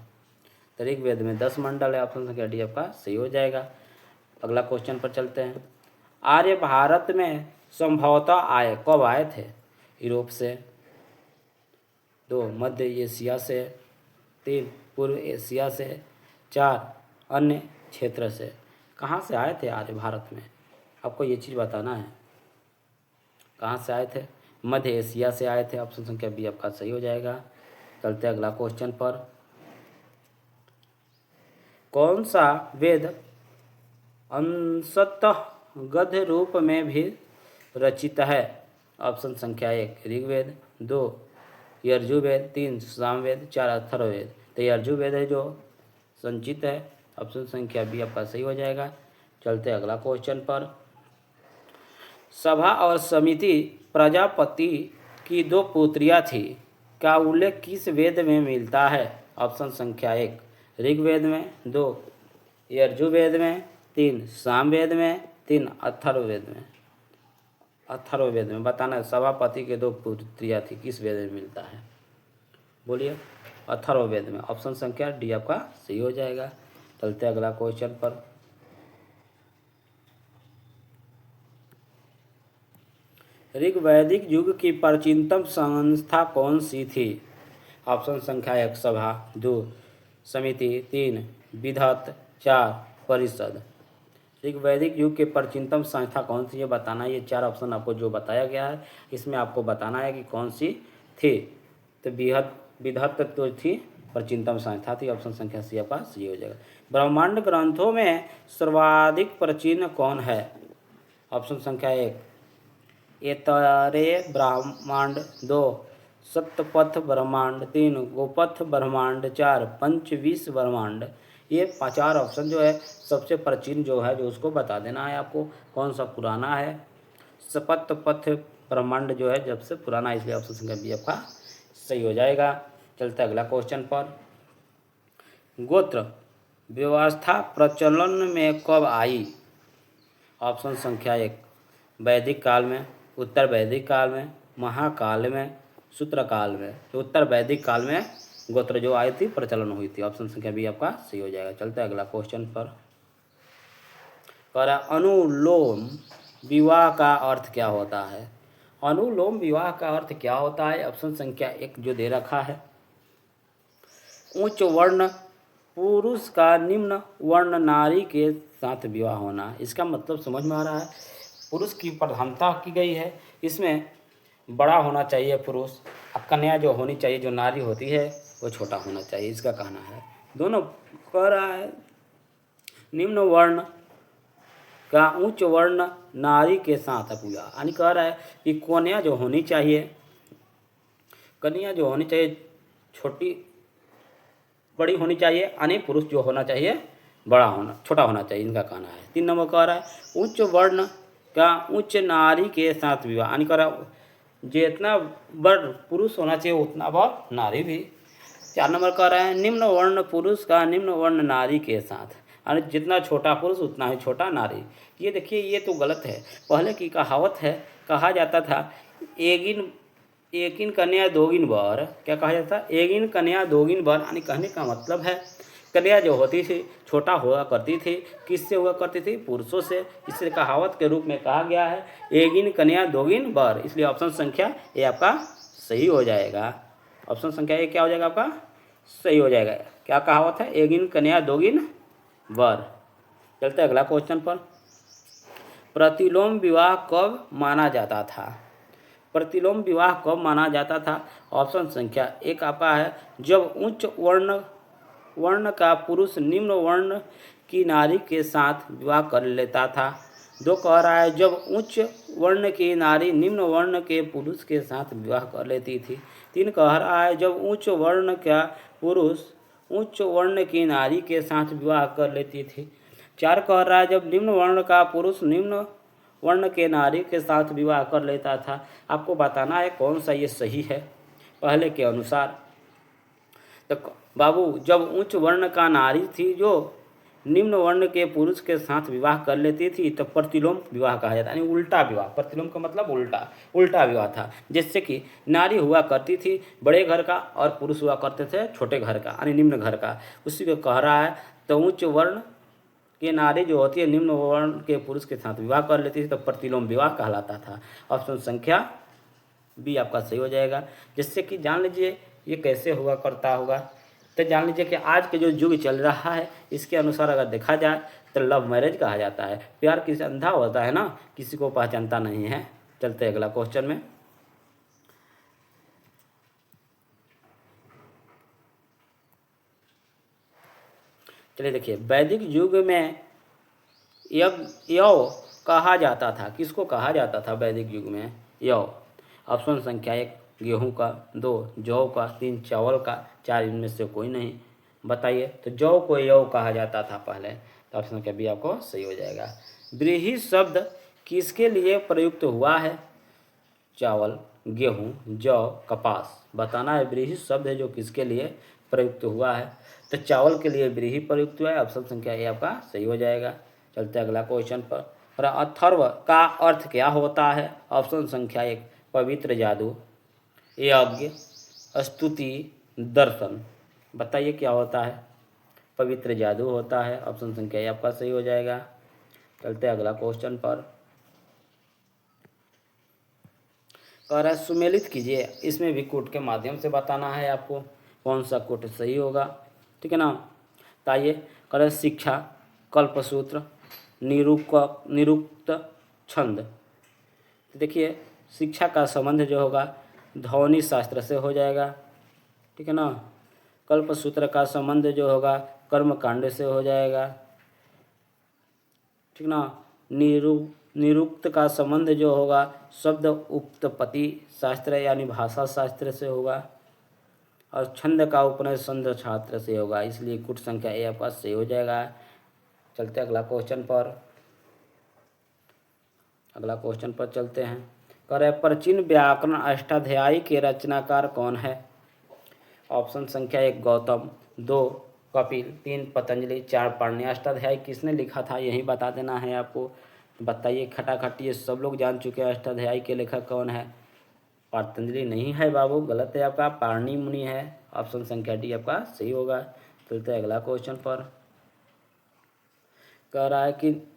तो ऋग्वेद में 10 मंडल है, ऑप्शन संख्या डी आपका सही हो जाएगा। अगला क्वेश्चन पर चलते हैं। आर्य भारत में संभवतः आए, कब आए थे? यूरोप से, 2 मध्य एशिया से, 3 पूर्व एशिया से, 4 अन्य क्षेत्र से। कहाँ से आए थे आर्य भारत में? आपको ये चीज़ बताना है, कहाँ से आए थे? मध्य एशिया से आए थे, ऑप्शन संख्या बी आपका सही हो जाएगा। चलते हैं अगला क्वेश्चन पर। कौन सा वेद अंशतः गद्य रूप में भी रचित है? ऑप्शन संख्या 1 ऋग्वेद, 2 यजुर्वेद, 3 सामवेद, 4 अथर्ववेद। तो यजुर्वेद है जो संचित है, ऑप्शन संख्या बी आपका सही हो जाएगा। चलते हैं अगला क्वेश्चन पर। सभा और समिति प्रजापति की 2 पुत्रियां थी का उल्लेख किस वेद में मिलता है? ऑप्शन संख्या 1 ऋग्वेद में, 2 यजुर्वेद में, 3 सामवेद में, 3 अथर्ववेद में। अथर्ववेद में बताना है। सभापति के 2 पुत्रियां थी, किस वेद में मिलता है? बोलिए। अथर्ववेद में, ऑप्शन संख्या डी आपका सही हो जाएगा। चलते हैं अगला क्वेश्चन पर। ऋग्वैदिक युग की प्राचीनतम संस्था कौन सी थी? ऑप्शन संख्या 1 सभा, 2 समिति, 3 विधत, 4 परिषद। ऋग्वैदिक युग के प्राचीनतम संस्था कौन सी है बताना। ये 4 ऑप्शन आपको जो बताया गया है इसमें आपको बताना है कि कौन सी थी। तो विधत तो थी, प्राचीनतम संस्था थी, ऑप्शन संख्या सी आपका सही हो जाएगा। ब्रह्मांड ग्रंथों में सर्वाधिक प्राचीन कौन है? ऑप्शन संख्या 1 एतरे ब्रह्मांड, 2 सप्तपथ ब्रह्मांड, 3 गोपथ ब्रह्मांड, 4 पंचविश ब्रह्मांड। ये 4 ऑप्शन जो है सबसे प्राचीन जो है जो उसको बता देना है आपको, कौन सा पुराना है। सप्तपथ ब्रह्मांड जो है जब से पुराना है, इसलिए ऑप्शन संख्या बी आपका सही हो जाएगा। चलते अगला क्वेश्चन पर। गोत्र व्यवस्था प्रचलन में कब आई? ऑप्शन संख्या 1 वैदिक काल में, उत्तर वैदिक काल में, महाकाल में, सूत्रकाल में। तो उत्तर वैदिक काल में गोत्र जो आई थी प्रचलन हुई थी, ऑप्शन संख्या बी आपका सही हो जाएगा। चलते हैं अगला क्वेश्चन पर। अनुलोम विवाह का अर्थ क्या होता है? अनुलोम विवाह का अर्थ क्या होता है? ऑप्शन संख्या 1 जो दे रखा है, उच्च वर्ण पुरुष का निम्न वर्ण नारी के साथ विवाह होना। इसका मतलब समझ में आ रहा है, पुरुष की प्रधानता की गई है, इसमें बड़ा होना चाहिए पुरुष, अब कन्या जो होनी चाहिए, जो नारी होती है वो छोटा होना चाहिए, इसका कहना है। दोनों कह रहा है निम्न वर्ण का उच्च वर्ण नारी के साथ विवाह, यानी कह रहा है कि कन्या जो होनी चाहिए, कन्या जो होनी चाहिए छोटी बड़ी होनी चाहिए, यानी पुरुष जो होना चाहिए छोटा होना चाहिए, इनका कहना है। 3 नंबर कह रहा है उच्च वर्ण का उच्च नारी के साथ विवाह, यानी कह रहा जितना बड़ पुरुष होना चाहिए उतना बड़ नारी भी। 4 नंबर कह रहा है निम्न वर्ण पुरुष का निम्न वर्ण नारी के साथ, यानी जितना छोटा पुरुष उतना ही छोटा नारी। ये देखिए ये तो गलत है। पहले की कहावत है, कहा जाता था एकिन कन्या दोगिन बर। क्या कहा जाता था? एकिन कन्या दोगिन बर, यानी कहने का मतलब है कन्या जो होती थी छोटा हुआ करती थी, किससे हुआ करती थी? पुरुषों से। इसलिए कहावत के रूप में कहा गया है एगिन कन्या दोगिन वर। इसलिए ऑप्शन संख्या ए आपका सही हो जाएगा। ऑप्शन संख्या ए क्या हो जाएगा आपका? सही हो जाएगा। क्या कहावत है? एगिन कन्या दोगिन वर। चलते अगला क्वेश्चन पर। प्रतिलोम विवाह कब माना जाता था? प्रतिलोम विवाह कब माना जाता था? ऑप्शन संख्या एक आपका है जब उच्च वर्ण का पुरुष निम्न वर्ण की नारी के साथ विवाह कर लेता था। दो कह रहा है जब उच्च वर्ण की नारी निम्न वर्ण के पुरुष के साथ विवाह कर लेती थी। तीन कह रहा है जब उच्च वर्ण का पुरुष उच्च वर्ण की नारी के साथ विवाह कर लेती थी। चार कह रहा है जब निम्न वर्ण का पुरुष निम्न वर्ण के नारी के साथ विवाह कर लेता था। आपको बताना है कौन सा ये सही है पहले के अनुसार। तो बाबू जब उच्च वर्ण का नारी थी जो निम्न वर्ण के पुरुष के साथ विवाह कर लेती थी तो प्रतिलोम विवाह कहा जाता है, यानी उल्टा विवाह। प्रतिलोम का मतलब उल्टा विवाह था। जिससे कि नारी हुआ करती थी बड़े घर का और पुरुष हुआ करते थे छोटे घर का, यानी निम्न घर का। उसी को कह रहा है तो उच्च वर्ण की नारी जो होती है निम्न वर्ण के पुरुष के साथ विवाह कर लेती थी तो प्रतिलोम विवाह कहलाता था। ऑप्शन संख्या बी आपका सही हो जाएगा। जिससे कि जान लीजिए ये कैसे हुआ करता होगा। तो जान लीजिए कि आज के जो युग चल रहा है इसके अनुसार अगर देखा जाए तो लव मैरिज कहा जाता है। प्यार किसी अंधा होता है ना, किसी को पहचानता नहीं है। चलते अगला क्वेश्चन में। चलिए देखिए, वैदिक युग में यव कहा जाता था। किसको कहा जाता था वैदिक युग में? यव। ऑप्शन संख्या एक गेहूं का, दो जौ का, तीन चावल का, चार इनमें से कोई नहीं। बताइए। तो जौ को यव कहा जाता था पहले। तो ऑप्शन संख्या बी आपको सही हो जाएगा। व्रीहि शब्द किसके लिए प्रयुक्त हुआ है? चावल, गेहूं, जौ, कपास। बताना है व्रीहि शब्द है जो किसके लिए प्रयुक्त हुआ है। तो चावल के लिए व्रीहि प्रयुक्त हुआ है। ऑप्शन संख्या ए आपका सही हो जाएगा। चलते अगला क्वेश्चन पर। और अथर्व का अर्थ क्या होता है? ऑप्शन संख्या एक पवित्र जादू, यज्ञ, स्तुति, दर्शन। बताइए क्या होता है? पवित्र जादू होता है। ऑप्शन संख्या ए आपका सही हो जाएगा। चलते अगला क्वेश्चन पर। कह रहा है सुमेलित कीजिए। इसमें भी कोट के माध्यम से बताना है आपको कौन सा कोट सही होगा। ठीक है ना। ताइए। कह रहा है शिक्षा, कल्पसूत्र, निरुक्त, छंद। देखिए शिक्षा का संबंध जो होगा ध्वनि शास्त्र से हो जाएगा। ठीक है ना। कल्पसूत्र का संबंध जो होगा कर्मकांड से हो जाएगा। ठीक ना। निरुक्त का संबंध जो होगा शब्द उत्पत्ति शास्त्र यानी भाषा शास्त्र से होगा। और छंद का उपनिषद छात्र से होगा। इसलिए कुट संख्या ए आपका सही हो जाएगा। चलते अगला क्वेश्चन पर। अगला क्वेश्चन पर चलते हैं। कह रहे प्राचीन व्याकरण अष्टाध्यायी के रचनाकार कौन है? ऑप्शन संख्या एक गौतम, दो कपिल, तीन पतंजलि, चार पाणिनि। अष्टाध्यायी किसने लिखा था यही बता देना है आपको। बताइए। खटाखटी ये सब लोग जान चुके हैं अष्टाध्यायी के लेखक कौन है। पतंजलि नहीं है बाबू, गलत है आपका, पाणिनि मुनि है। ऑप्शन संख्या डी आपका सही होगा। चलते अगला क्वेश्चन पर। कह रहा है कि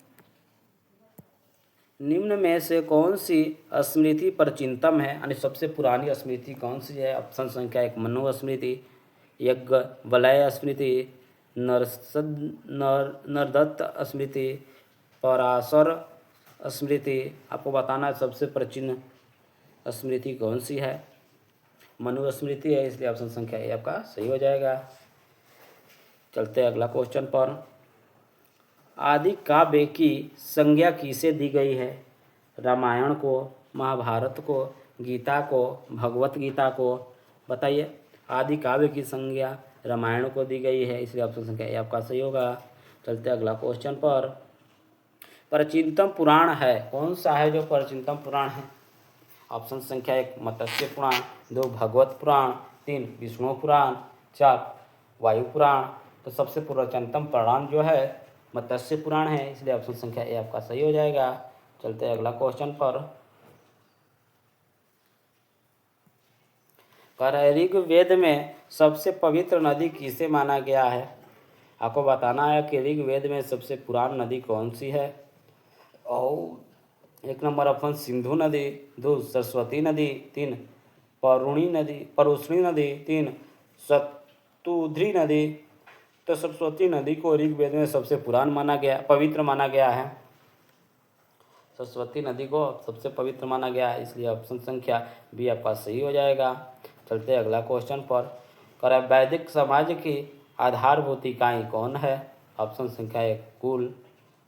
निम्न में से कौन सी स्मृति प्राचीनतम है, यानी सबसे पुरानी स्मृति कौन सी है? ऑप्शन संख्या एक मनु स्मृति, यज्ञ वलय स्मृति, नरदत्त स्मृति, पराशर स्मृति। आपको बताना है सबसे प्राचीन स्मृति कौन सी है। मनु स्मृति है। इसलिए ऑप्शन संख्या ए आपका सही हो जाएगा। चलते अगला क्वेश्चन पर। आदि काव्य की संज्ञा किसे दी गई है? रामायण को, महाभारत को, गीता को, भगवत गीता को। बताइए। आदि काव्य की संज्ञा रामायण को दी गई है। इसलिए ऑप्शन संख्या ए आपका सही होगा। चलते अगला क्वेश्चन पर। प्राचीनतम पुराण है कौन सा है जो प्राचीनतम पुराण है? ऑप्शन संख्या एक मत्स्य पुराण, दो भगवत पुराण, तीन विष्णु पुराण, चार वायु पुराण। तो सबसे प्राचीनतम पुराण जो है मत्स्य पुराण है। इसलिए ऑप्शन संख्या ए आपका सही हो जाएगा। चलते हैं अगला क्वेश्चन पर। कह रहा है ऋग्वेद में सबसे पवित्र नदी किसे माना गया है? आपको बताना है कि ऋग्वेद में सबसे पुरानी नदी कौन सी है। और 1 नंबर ऑप्शन सिंधु नदी, 2 सरस्वती नदी, 3 परुष्णी नदी, 3 सतुद्री नदी। तो सरस्वती नदी को ऋग्वेद में सबसे पवित्र माना गया है। सरस्वती नदी को सबसे पवित्र माना गया है, इसलिए ऑप्शन संख्या बी आपका सही हो जाएगा। चलते हैं अगला क्वेश्चन पर। करें वैदिक समाज की आधारभूत इकाई कौन है। ऑप्शन संख्या 1 कुल,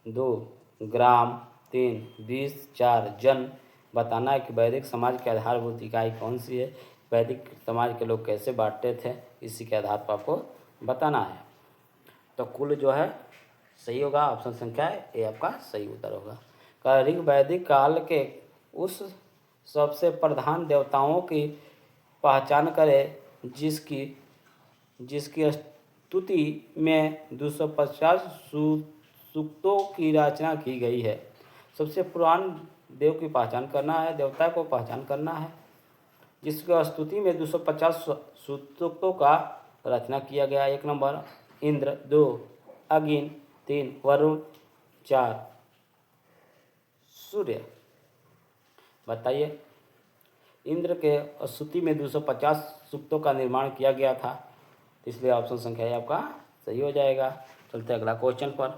2 ग्राम, 3 20, 4 जन। बताना है कि वैदिक समाज की आधारभूत इकाई कौन सी है, वैदिक समाज के लोग कैसे बांटते थे, इसी के आधार पर आपको बताना है। तो कुल जो है सही होगा, ऑप्शन संख्या ए आपका सही उत्तर होगा। ऋग्वैदिक काल के उस सबसे प्रधान देवताओं की पहचान करें जिसकी स्तुति में 250 सूक्तों की रचना की गई है। सबसे पुरान देव की पहचान करना है, देवता को पहचान करना है जिसकी स्तुति में 250 सूक्तों का रचना किया गया। 1 नंबर इंद्र, 2 अग्नि, 3 वरुण, 4 सूर्य। बताइए, इंद्र के स्तुति में 250 सूक्तों का निर्माण किया गया था, इसलिए ऑप्शन संख्या आपका सही हो जाएगा। चलते अगला क्वेश्चन पर।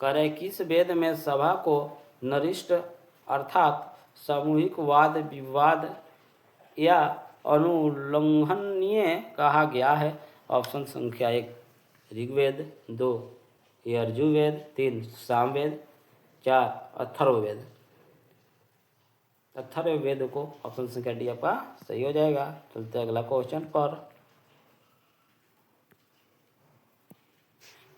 कह रहे किस वेद में सभा को नरिष्ठ अर्थात सामूहिक वाद विवाद या अनुल्लंघनीय कहा गया है। ऑप्शन संख्या 1 ऋग्वेद, 2 यजुर्वेद, 3 सामवेद, 4 अथर्ववेद। अथर्ववेद को ऑप्शन संख्या डी आपका सही हो जाएगा। चलते अगला क्वेश्चन पर।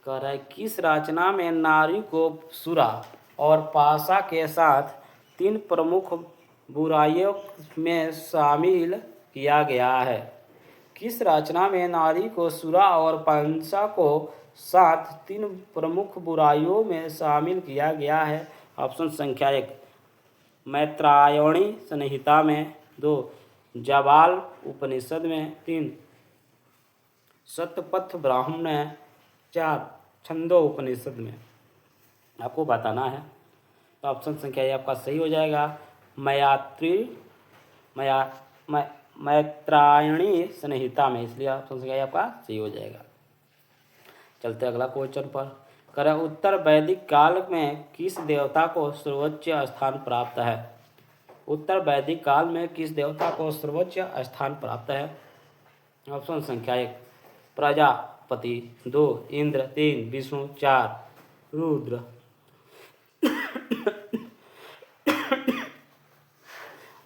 कह रहा है किस रचना में नारी को सुरा और पाशा के साथ 3 प्रमुख बुराइयों में शामिल किया गया है। किस रचना में नारी को सुरा और पाशा को साथ 3 प्रमुख बुराइयों में शामिल किया गया है। ऑप्शन संख्या 1 मैत्रायणी संहिता में, 2 जाबाल उपनिषद में, 3 शतपथ ब्राह्मण में, 4 छंदो उपनिषद में। आपको बताना है, तो ऑप्शन संख्या ये आपका सही हो जाएगा। मैत्रायणी संहिता में, इसलिए ऑप्शन संख्या ये आपका सही हो जाएगा। चलते अगला क्वेश्चन पर। करें उत्तर वैदिक काल में किस देवता को सर्वोच्च स्थान प्राप्त है। उत्तर वैदिक काल में किस देवता को सर्वोच्च स्थान प्राप्त है। ऑप्शन संख्या 1 प्रजापति, 2 इंद्र, 3 विष्णु, 4 रुद्र।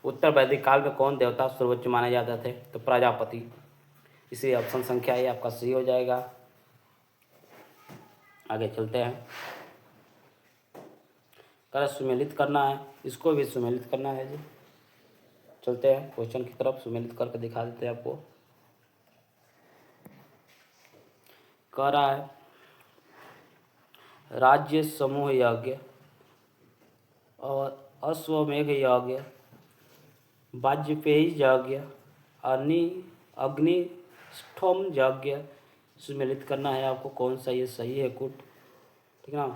उत्तर वैदिक काल में कौन देवता सर्वोच्च माने जाते थे, तो प्रजापति, इसी ऑप्शन संख्या ये आपका सही हो जाएगा। आगे चलते हैं। कर सुमेलित करना है, इसको भी सुमेलित करना है जी। चलते हैं क्वेश्चन की तरफ, सुमेलित करके दिखा देते हैं आपको। कह रहा है राज्य समूह यज्ञ और अश्वमेघ यज्ञ, वाजपेयी यज्ञ, अग्निष्ठोम यज्ञ सुमेलित करना है आपको, कौन सा ये सही है कुट, ठीक ना।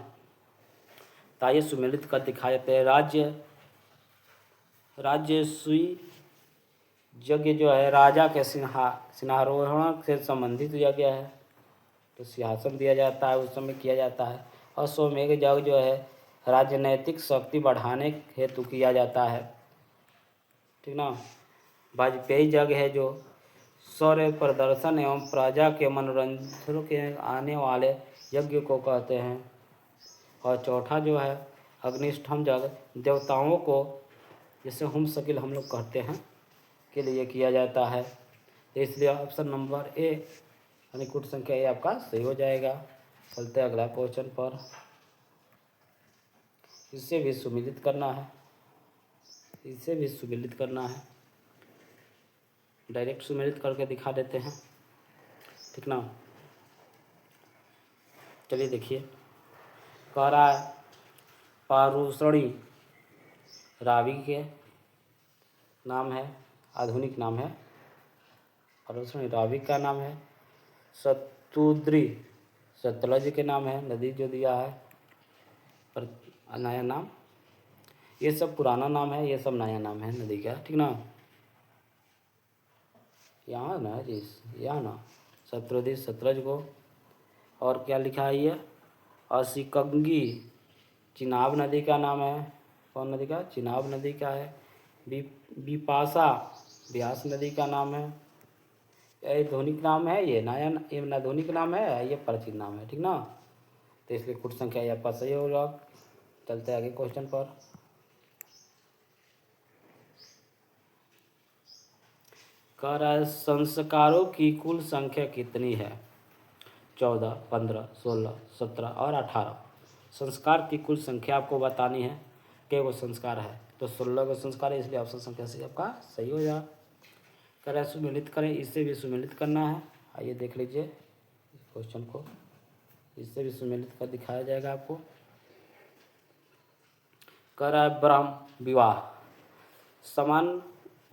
तो आइए सुमेलित कर दिखा देते हैं। राजसूय यज्ञ जो है राजा के सिंहारोहण से संबंधित यज्ञ है, तो सिंहासन दिया जाता है उस समय किया जाता है। अश्वमेघ यज्ञ जो है राजनैतिक शक्ति बढ़ाने हेतु किया जाता है, ठीक ना। वाजपेयी यज्ञ है जो शौर्य प्रदर्शन एवं प्रजा के मनोरंजन के आने वाले यज्ञ को कहते हैं। और चौथा जो है अग्निष्ठम यज्ञ देवताओं को, जैसे होम शकील हम लोग कहते हैं, के लिए किया जाता है। तो इसलिए ऑप्शन नंबर ए यानी कुट संख्या ए आपका सही हो जाएगा। चलते हैं अगला क्वेश्चन पर। इसे भी सुमेलित करना है, इसे भी सुमेलित करना है, डायरेक्ट सुमेलित करके दिखा देते हैं, ठीक ना। चलिए देखिए, कह रहा है पारुषणी रावि के नाम है, आधुनिक नाम है, पारुषणी रावि का नाम है। सतुद्री सतलज के नाम है नदी जो दिया है, पर नया नाम। ये सब पुराना नाम है, ये सब नया नाम है नदी का, ठीक ना। यहाँ ना जी, यहाँ ना सतलज सतलज को। और क्या लिखा है ये, असिकंगी चिनाब नदी का नाम है। कौन नदी का, चिनाब नदी का है। बिपाशा ब्यास नदी का नाम है। ये ध्वनिक नाम है, ये नया, ये नाध्वनिक नाम है, ये प्राचीन नाम है, ठीक ना। तो इसलिए कुट संख्या ये आपका सही होगा। चलते आगे क्वेश्चन पर। कह रहा है संस्कारों की कुल संख्या कितनी है। 14, 15, 16, 17 और 18। संस्कार की कुल संख्या आपको बतानी है। क्या वो संस्कार है, तो 16 का संस्कार है, इसलिए ऑप्शन संख्या से आपका सही हो जाएगा। कह रहा है सुमेलित करें, इससे भी सुमेलित करना है। आइए देख लीजिए क्वेश्चन को, इससे भी सुमेलित कर दिखाया जाएगा आपको। कह रहा है ब्रह्म विवाह, समान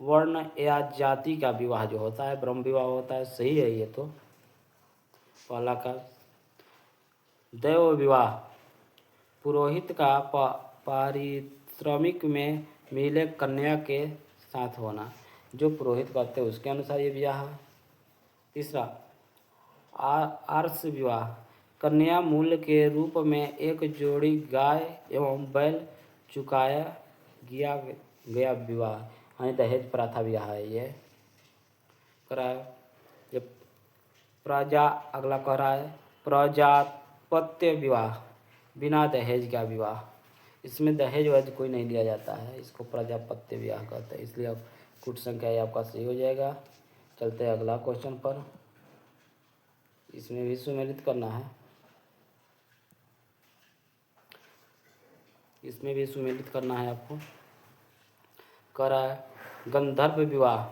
वर्ण या जाति का विवाह जो होता है ब्रह्म विवाह होता है, सही है ये तो। पहला का दैव विवाह, पुरोहित का पारिश्रमिक में मिले कन्या के साथ होना, जो पुरोहित करते हैं उसके अनुसार ये विवाह है। तीसरा आर्ष विवाह, कन्या मूल्य के रूप में एक जोड़ी गाय एवं बैल चुकाया गया विवाह, यानी दहेज प्रथा विवाह है ये। कह रहा है जब अगला कह रहा है प्रजापत्य विवाह, बिना दहेज का विवाह, इसमें दहेज वहेज कोई नहीं दिया जाता है, इसको प्रजापत्य विवाह कहते हैं, इसलिए अब कुट संख्या ये आपका सही हो जाएगा। चलते हैं अगला क्वेश्चन पर, इसमें भी सुमेलित करना है, इसमें भी सुमेलित करना है आपको। कह रहा है गंधर्व विवाह,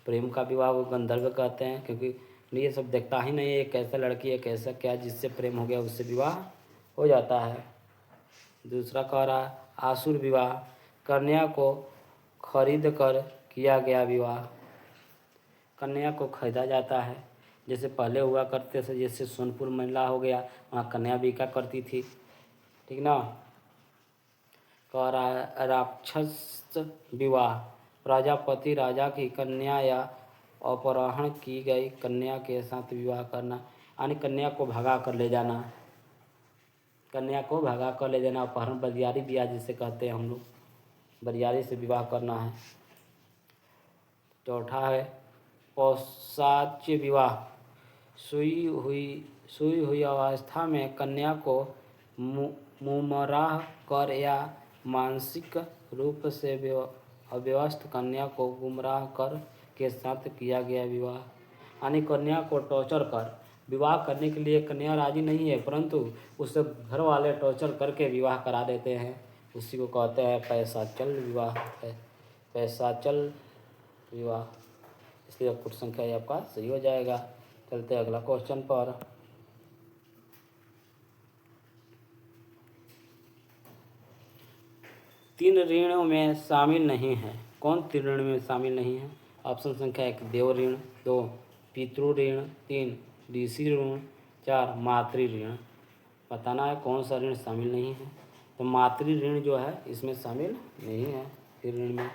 प्रेम का विवाह वो गंधर्व कहते हैं, क्योंकि ये सब देखता ही नहीं है कैसा लड़की है कैसा क्या, जिससे प्रेम हो गया उससे विवाह हो जाता है। दूसरा कह रहा है आसुर विवाह, कन्या को खरीद कर किया गया विवाह, कन्या को खरीदा जाता है, जैसे पहले हुआ करते थे, जैसे सोनपुर महिला हो गया वहाँ कन्या बिका करती थी, ठीक ना। कह रहा है राक्षस विवाह, प्रजापति राजा की कन्या या अपहरण की गई कन्या के साथ विवाह करना, यानी कन्या को भगा कर ले जाना, कन्या को भगा कर ले जाना, अपहरण बरियारी विवाह जिसे कहते हैं हम लोग, बरियारी से विवाह करना है। चौथा है पौशाच्य विवाह, सोई हुई अवस्था में कन्या को मुमराह कर या मानसिक रूप से अव्यवस्थ कन्या को गुमराह कर के साथ किया गया विवाह, यानी कन्या को टॉर्चर कर विवाह करने के लिए कन्या राजी नहीं है, परंतु उसे घर वाले टॉर्चर करके विवाह करा देते हैं, उसी को कहते हैं पैशाचल विवाह है, पैशाचल विवाह, इसलिए कुट संख्या ये आपका सही हो जाएगा। चलते हैं अगला क्वेश्चन पर। तीन ऋणों में शामिल नहीं है, कौन तीन ऋण में शामिल नहीं है। ऑप्शन संख्या 1 देव ऋण, 2 पितृ ऋण, 3 ऋषि ऋण, 4 मातृ ऋण। बताना है कौन सा ऋण शामिल नहीं है, तो मातृ ऋण जो है इसमें शामिल नहीं है। तीन ऋण में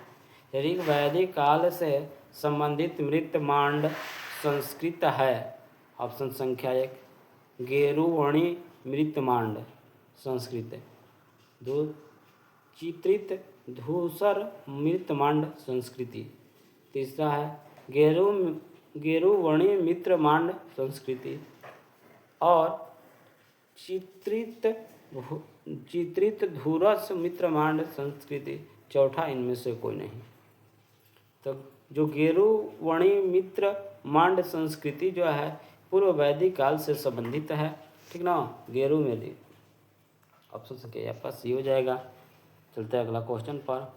ऋग वैदिक काल से संबंधित मृत मांड संस्कृत है। ऑप्शन संख्या 1 गेरुवणी मृत मांड संस्कृत, 2 चित्रित धूसर मृतमांड संस्कृति, तीसरा है गेरुवणी मित्रमांड संस्कृति, और चित्रित धूरस मित्रमांड संस्कृति, चौथा इनमें से कोई नहीं। तो जो गेरुवणी मित्र मांड संस्कृति जो है पूर्व वैदिक काल से संबंधित है, ठीक ना, गेरु में दी। ऑप्शन संख्या आपका सी हो जाएगा। चलते हैं अगला क्वेश्चन पर।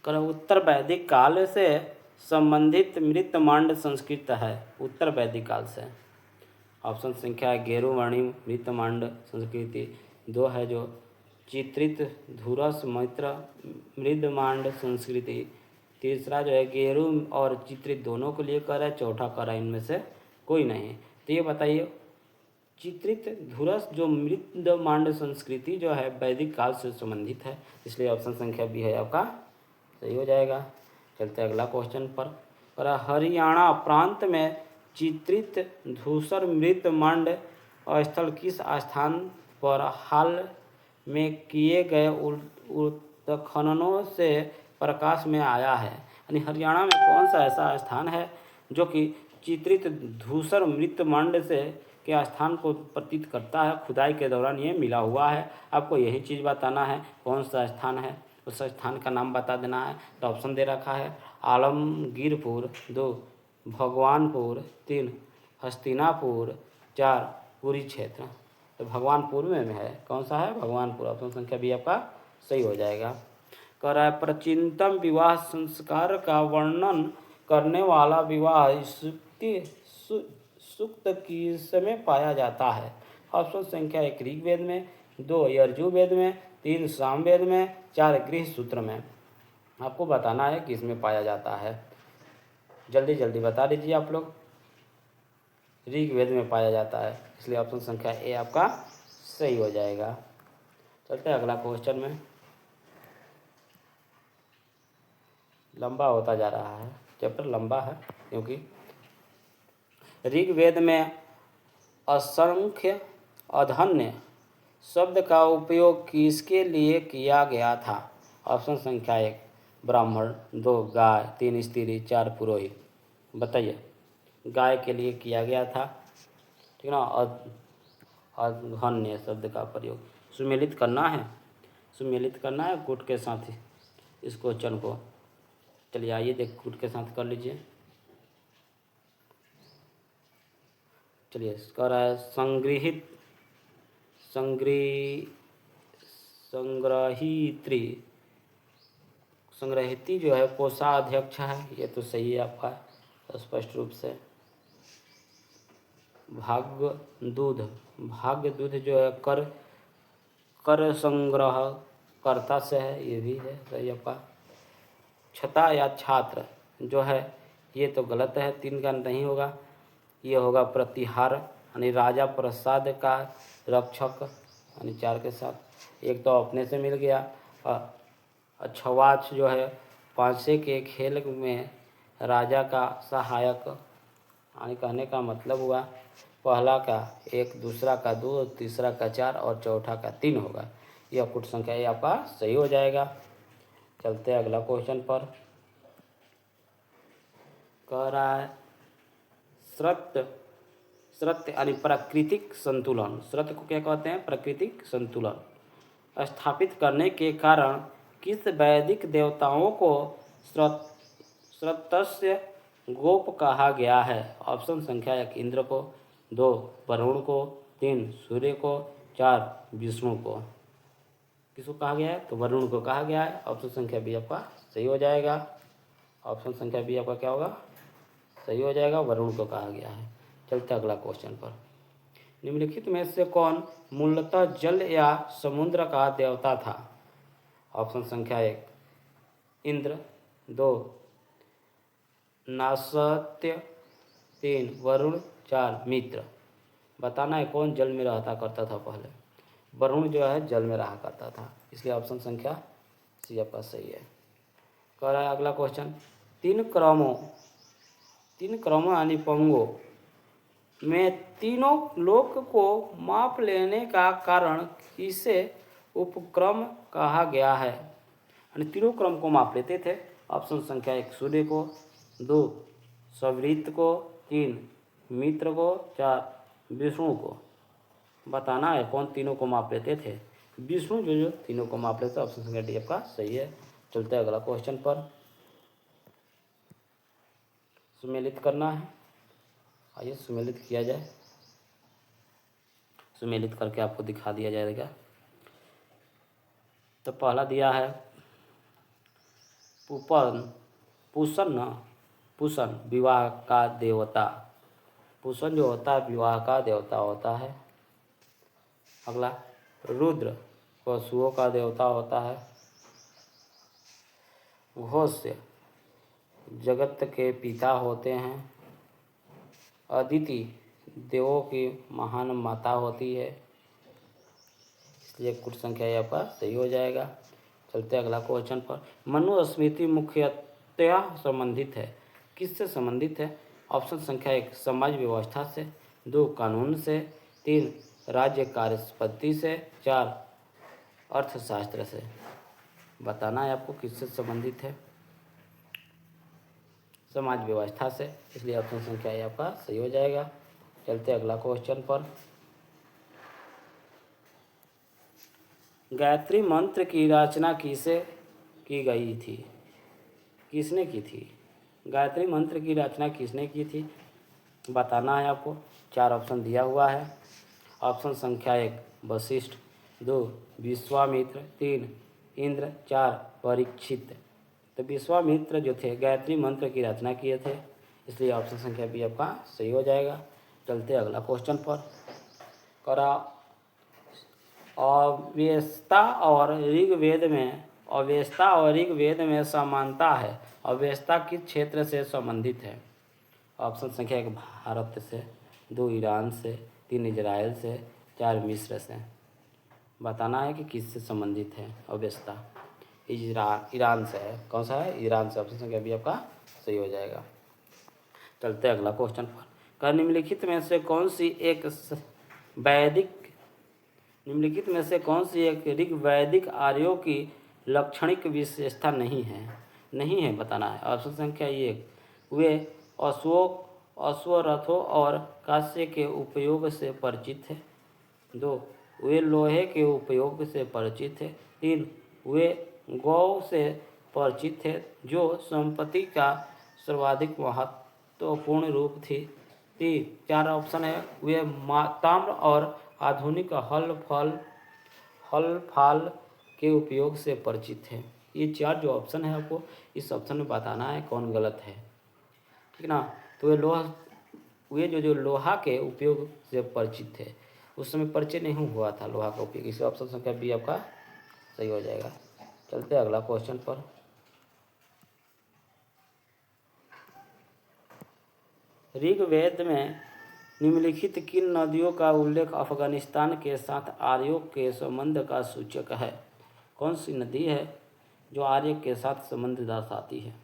कर उत्तर वैदिक काल से संबंधित मृत मांड संस्कृत है, उत्तर वैदिक काल से। ऑप्शन संख्या है गेरुवाणी मृत मांड संस्कृति, 2 है जो चित्रित धूरस मित्र मृद मांड संस्कृति, तीसरा जो है गेरू और चित्रित दोनों के लिए कर है, चौथा कर है इनमें से कोई नहीं। तो ये बताइए चित्रित धुरस जो मृदमांड संस्कृति जो है वैदिक काल से संबंधित है, इसलिए ऑप्शन संख्या बी है आपका सही हो जाएगा। चलते अगला क्वेश्चन पर हरियाणा प्रांत में चित्रित धूसर मृदमांड स्थल किस स्थान पर हाल में किए गए उत्खननों से प्रकाश में आया है? यानी हरियाणा में कौन सा ऐसा स्थान है जो कि चित्रित धूसर मृदमांड से के स्थान को प्रतीत करता है, खुदाई के दौरान ये मिला हुआ है। आपको यही चीज़ बताना है कौन सा स्थान है, उस स्थान का नाम बता देना है। तो ऑप्शन दे रखा है आलमगीरपुर, 2 भगवानपुर, 3 हस्तिनापुर, 4 पुरी क्षेत्र। तो भगवानपुर में है, कौन सा है? भगवानपुर। ऑप्शन संख्या बी आपका सही हो जाएगा। कह रहा है प्राचीनतम विवाह संस्कार का वर्णन करने वाला विवाह सूक्त किसमें पाया जाता है? ऑप्शन संख्या 1 ऋग्वेद में, 2 यजुर्वेद में, 3 सामवेद में, 4 गृह सूत्र में। आपको बताना है कि इसमें पाया जाता है, जल्दी जल्दी बता दीजिए आप लोग। ऋग्वेद में पाया जाता है, इसलिए ऑप्शन संख्या ए आपका सही हो जाएगा। चलते हैं अगला क्वेश्चन में, लंबा होता जा रहा है, चैप्टर लंबा है क्योंकि ऋग्वेद में असंख्य अधन्य शब्द का उपयोग किसके लिए किया गया था? ऑप्शन संख्या 1 ब्राह्मण, 2 गाय, 3 स्त्री, 4 पुरोहित। बताइए। गाय के लिए किया गया था, ठीक ना। अधन्य शब्द का प्रयोग सुमेलित करना है, सुमेलित करना है गुट के साथ ही इस क्वेश्चन को। चलिए आइए देख गुट के साथ कर लीजिए। चलिए कह रहा है संग्रहित्री जो है कोषाध्यक्ष है, ये तो सही है आपका स्पष्ट रूप से। भाग्यदूत जो है कर संग्रह कर्ता से है, ये भी है सही आपका। छता या छात्र जो है ये तो गलत है, 3 का नहीं होगा, ये होगा प्रतिहार यानी राजा प्रसाद का रक्षक यानी 4 के साथ। एक तो अपने से मिल गया। छवाच जो है पांसे के खेल में राजा का सहायक यानी कहने का मतलब हुआ पहला का 1, दूसरा का 2, तीसरा का 4 और चौथा का 3 होगा। यह कुट संख्या ये आपका सही हो जाएगा। चलते हैं अगला क्वेश्चन पर। कह रहा है श्रुत यानी प्राकृतिक संतुलन, श्रुत को क्या कहते हैं? प्राकृतिक संतुलन स्थापित करने के कारण किस वैदिक देवताओं को श्रुतस्य गोप कहा गया है? ऑप्शन संख्या 1 इंद्र को, 2 वरुण को, 3 सूर्य को, 4 विष्णु को। किसको कहा गया है? तो वरुण को कहा गया है। ऑप्शन संख्या बी आपका सही हो जाएगा। ऑप्शन संख्या बी आपका क्या होगा? सही हो जाएगा, वरुण को कहा गया है। चलते अगला क्वेश्चन पर। निम्नलिखित में से कौन मूलतः जल या समुद्र का देवता था? ऑप्शन संख्या 1 इंद्र, 2 नासत्य, 3 वरुण, 4 मित्र। बताना है कौन जल में रहता करता था पहले? वरुण जो है जल में रहा करता था, इसलिए ऑप्शन संख्या सी आपका सही है। कह रहा है अगला क्वेश्चन, तीन क्रमों यानी पंगों में तीनों लोक को माप लेने का कारण किसे उपक्रम कहा गया है? यानी तीनों क्रम को माप लेते थे। ऑप्शन संख्या 1 सूर्य को, 2 सवृत को, 3 मित्र को, 4 विष्णु को। बताना है कौन तीनों को माप लेते थे? विष्णु जो तीनों को माप लेते। ऑप्शन संख्या डी आपका सही है। चलते हैं अगला क्वेश्चन पर। सुमेलित करना है, आइए सुमेलित किया जाए। सुमेलित करके आपको दिखा दिया जाएगा। तो पहला दिया है पूषण विवाह का देवता। पूषण जो होता है विवाह का देवता होता है। अगला रुद्र पशुओं का देवता होता है। घोष्य जगत के पिता होते हैं। अदिति देवों की महान माता होती है, इसलिए कुट संख्या ये आपका सही हो जाएगा। चलते अगला क्वेश्चन पर। मनुस्मृति मुख्यतया संबंधित है, किससे संबंधित है? ऑप्शन संख्या 1 समाज व्यवस्था से, 2 कानून से, 3 राज्य कार्यपद्धति से, 4 अर्थशास्त्र से। बताना है आपको किससे संबंधित है। समाज व्यवस्था से, इसलिए ऑप्शन संख्या ये आपका सही हो जाएगा। चलते अगला क्वेश्चन पर। गायत्री मंत्र की रचना किसे की गई थी? किसने की थी? गायत्री मंत्र की रचना किसने की थी? बताना है आपको। 4 ऑप्शन दिया हुआ है। ऑप्शन संख्या 1 वशिष्ठ, 2 विश्वामित्र, 3 इंद्र, 4 परीक्षित। तो विश्वामित्र जो थे गायत्री मंत्र की रचना किए थे, इसलिए ऑप्शन संख्या बी आपका सही हो जाएगा। चलते अगला क्वेश्चन पर। करा अव्यस्ता और ऋग्वेद में समानता है। अव्यस्ता किस क्षेत्र से संबंधित है? ऑप्शन संख्या 1 भारत से, 2 ईरान से, 3 इजराइल से, 4 मिस्र से। बताना है कि किससे संबंधित है अव्यस्ता। ईरान से है। कौन सा है? ईरान से। ऑप्शन संख्या बी आपका सही हो जाएगा। चलते अगला क्वेश्चन पर। निम्नलिखित में से कौन सी एक ऋग्वैदिक आर्यों की लक्षणिक विशेषता नहीं है? बताना है। ऑप्शन संख्या 1 वे अश्वरथों और कांस्य के उपयोग से परिचित है, 2 वे लोहे के उपयोग से परिचित है, 3 वे गौ से परिचित है जो संपत्ति का सर्वाधिक महत्वपूर्ण रूप थी, 4 ऑप्शन है वे ताम्र और आधुनिक हल फाल के उपयोग से परिचित है। ये 4 जो ऑप्शन है आपको इस ऑप्शन में बताना है कौन गलत है, ठीक ना। तो वे जो लोहा के उपयोग से परिचित थे, उस समय परिचय नहीं हुआ था लोहा का उपयोग, इसी ऑप्शन संख्या बी आपका सही हो जाएगा। चलते अगला क्वेश्चन पर। ऋग्वेद में निम्नलिखित किन नदियों का उल्लेख अफगानिस्तान के साथ आर्यों के संबंध का सूचक है? कौन सी नदी है जो आर्य के साथ संबंध दर्शाती है?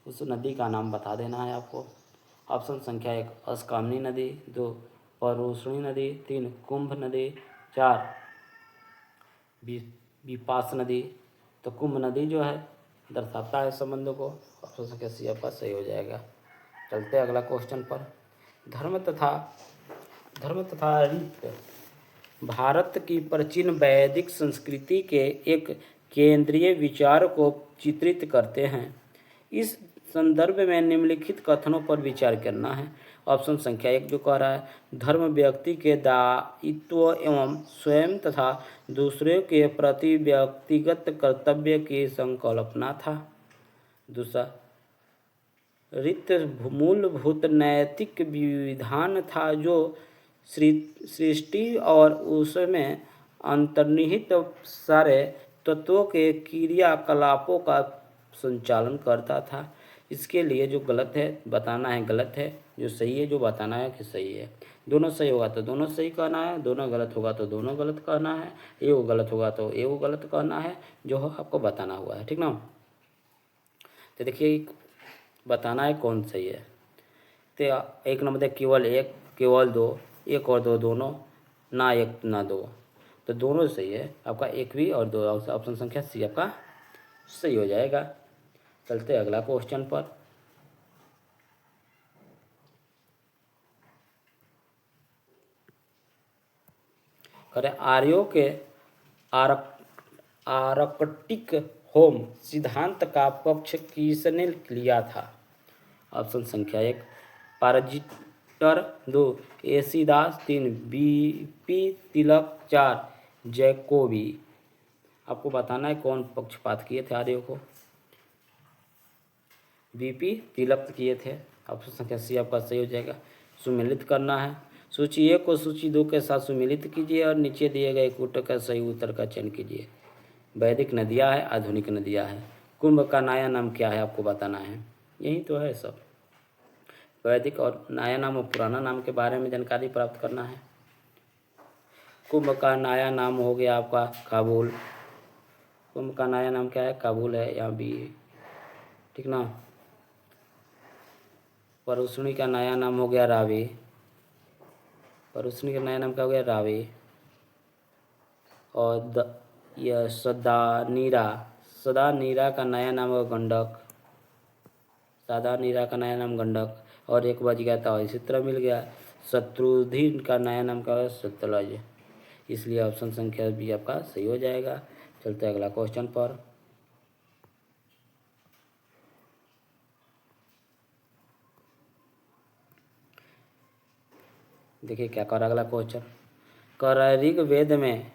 उस नदी का नाम बता देना है आपको। ऑप्शन संख्या 1 अस्कामनी नदी, 2 परुष्णी नदी, 3 कुंभ नदी, 4 विपास नदी। तो कुंभ नदी जो है दर्शाता है संबंध को। ऑप्शन संख्या सी आपका सही हो जाएगा। चलते अगला क्वेश्चन पर। धर्म तथा रीत भारत की प्राचीन वैदिक संस्कृति के एक केंद्रीय विचार को चित्रित करते हैं। इस संदर्भ में निम्नलिखित कथनों पर विचार करना है। ऑप्शन संख्या 1 जो कह रहा है धर्म व्यक्ति के दायित्व एवं स्वयं तथा दूसरों के प्रति व्यक्तिगत कर्तव्य की संकल्पना था। दूसरा रीत मूलभूत नैतिक विधान था जो सृष्टि और उसमें अंतर्निहित सारे तत्वों के क्रियाकलापों का संचालन करता था। इसके लिए जो गलत है बताना है गलत है, जो सही है जो बताना है कि सही है। दोनों सही होगा तो दोनों सही कहना है, दोनों गलत होगा तो दोनों गलत कहना है, एगो गलत होगा तो एगो गलत कहना है, जो आपको बताना हुआ है, ठीक ना। तो देखिए बताना है कौन सही है। तो 1 नंबर केवल 1, केवल 2, 1 और 2 दोनों, ना 1 ना 2, तो दोनों सही है आपका 1 भी और 2। ऑप्शन संख्या सी आपका सही हो जाएगा। चलते अगला क्वेश्चन पर। करें आर्यों के आर्कटिक होम सिद्धांत का पक्ष किसने लिया था? ऑप्शन संख्या 1 पारजिटर, 2 एसीदास, 3 बीपी तिलक, 4 जैकोबी। आपको बताना है कौन पक्षपात किए थे आर्यों को। बीपी तिलक किए थे। ऑप्शन संख्या सी आपका सही हो जाएगा। सुमेलित करना है। सूची 1 को सूची 2 के साथ सुमेलित कीजिए और नीचे दिए गए कूट का सही उत्तर का चयन कीजिए। वैदिक नदियाँ है, आधुनिक नदियाँ है। कुंभ का नया नाम क्या है आपको बताना है। यही तो है सब। वैदिक और नया नाम और पुराना नाम के बारे में जानकारी प्राप्त करना है। कुंभ का नया नाम हो गया आपका काबुल। कुंभ का नया नाम क्या है? काबुल है यहाँ भी, ठीक ना। परुष्णी का नया नाम हो गया रावी। परुष्णी का नया नाम क्या हो गया? रावी। और यह सदानीरा, सदानीरा का नया नाम है गंडक। सदानीरा का नया नाम गंडक। और एक बज गया था, इसी तरह मिल गया। शत्रुधीन का नया नाम क्या है? सतलज। इसलिए ऑप्शन संख्या भी आपका सही हो जाएगा। चलते हैं अगला क्वेश्चन पर। देखिए क्या कर अगला क्वेश्चन। कर ऋग्वेद में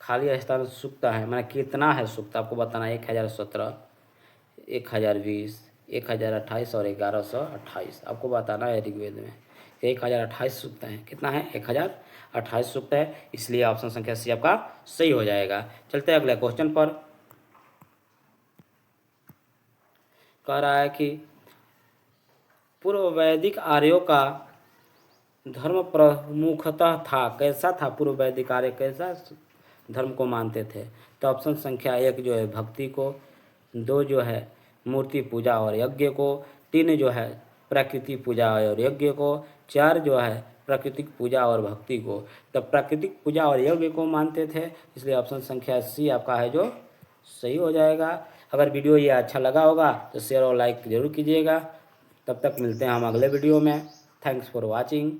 खाली स्थान सूक्त है, मैंने कितना है सूक्त आपको बताना है। 1017, 1020, 1028 और 1128 आपको बताना है। ऋग्वेद में 1028 सूक्त हैं। कितना है? 1028 सूक्त है। इसलिए ऑप्शन संख्या सी आपका सही हो जाएगा। चलते हैं अगले क्वेश्चन पर। कह रहा है कि पूर्व वैदिक आर्यों का धर्म प्रमुखता था, कैसा था? पूर्व वैदिक आर्य कैसा धर्म को मानते थे? तो ऑप्शन संख्या 1 जो है भक्ति को, 2 जो है मूर्ति पूजा और यज्ञ को, 3 जो है प्रकृति पूजा और यज्ञ को, 4 जो है प्राकृतिक पूजा और भक्ति को। तो प्राकृतिक पूजा और यज्ञ को मानते थे, इसलिए ऑप्शन संख्या सी आपका है जो सही हो जाएगा। अगर वीडियो ये अच्छा लगा होगा तो शेयर और लाइक जरूर कीजिएगा। तब तक मिलते हैं हम अगले वीडियो में। Thanks for watching.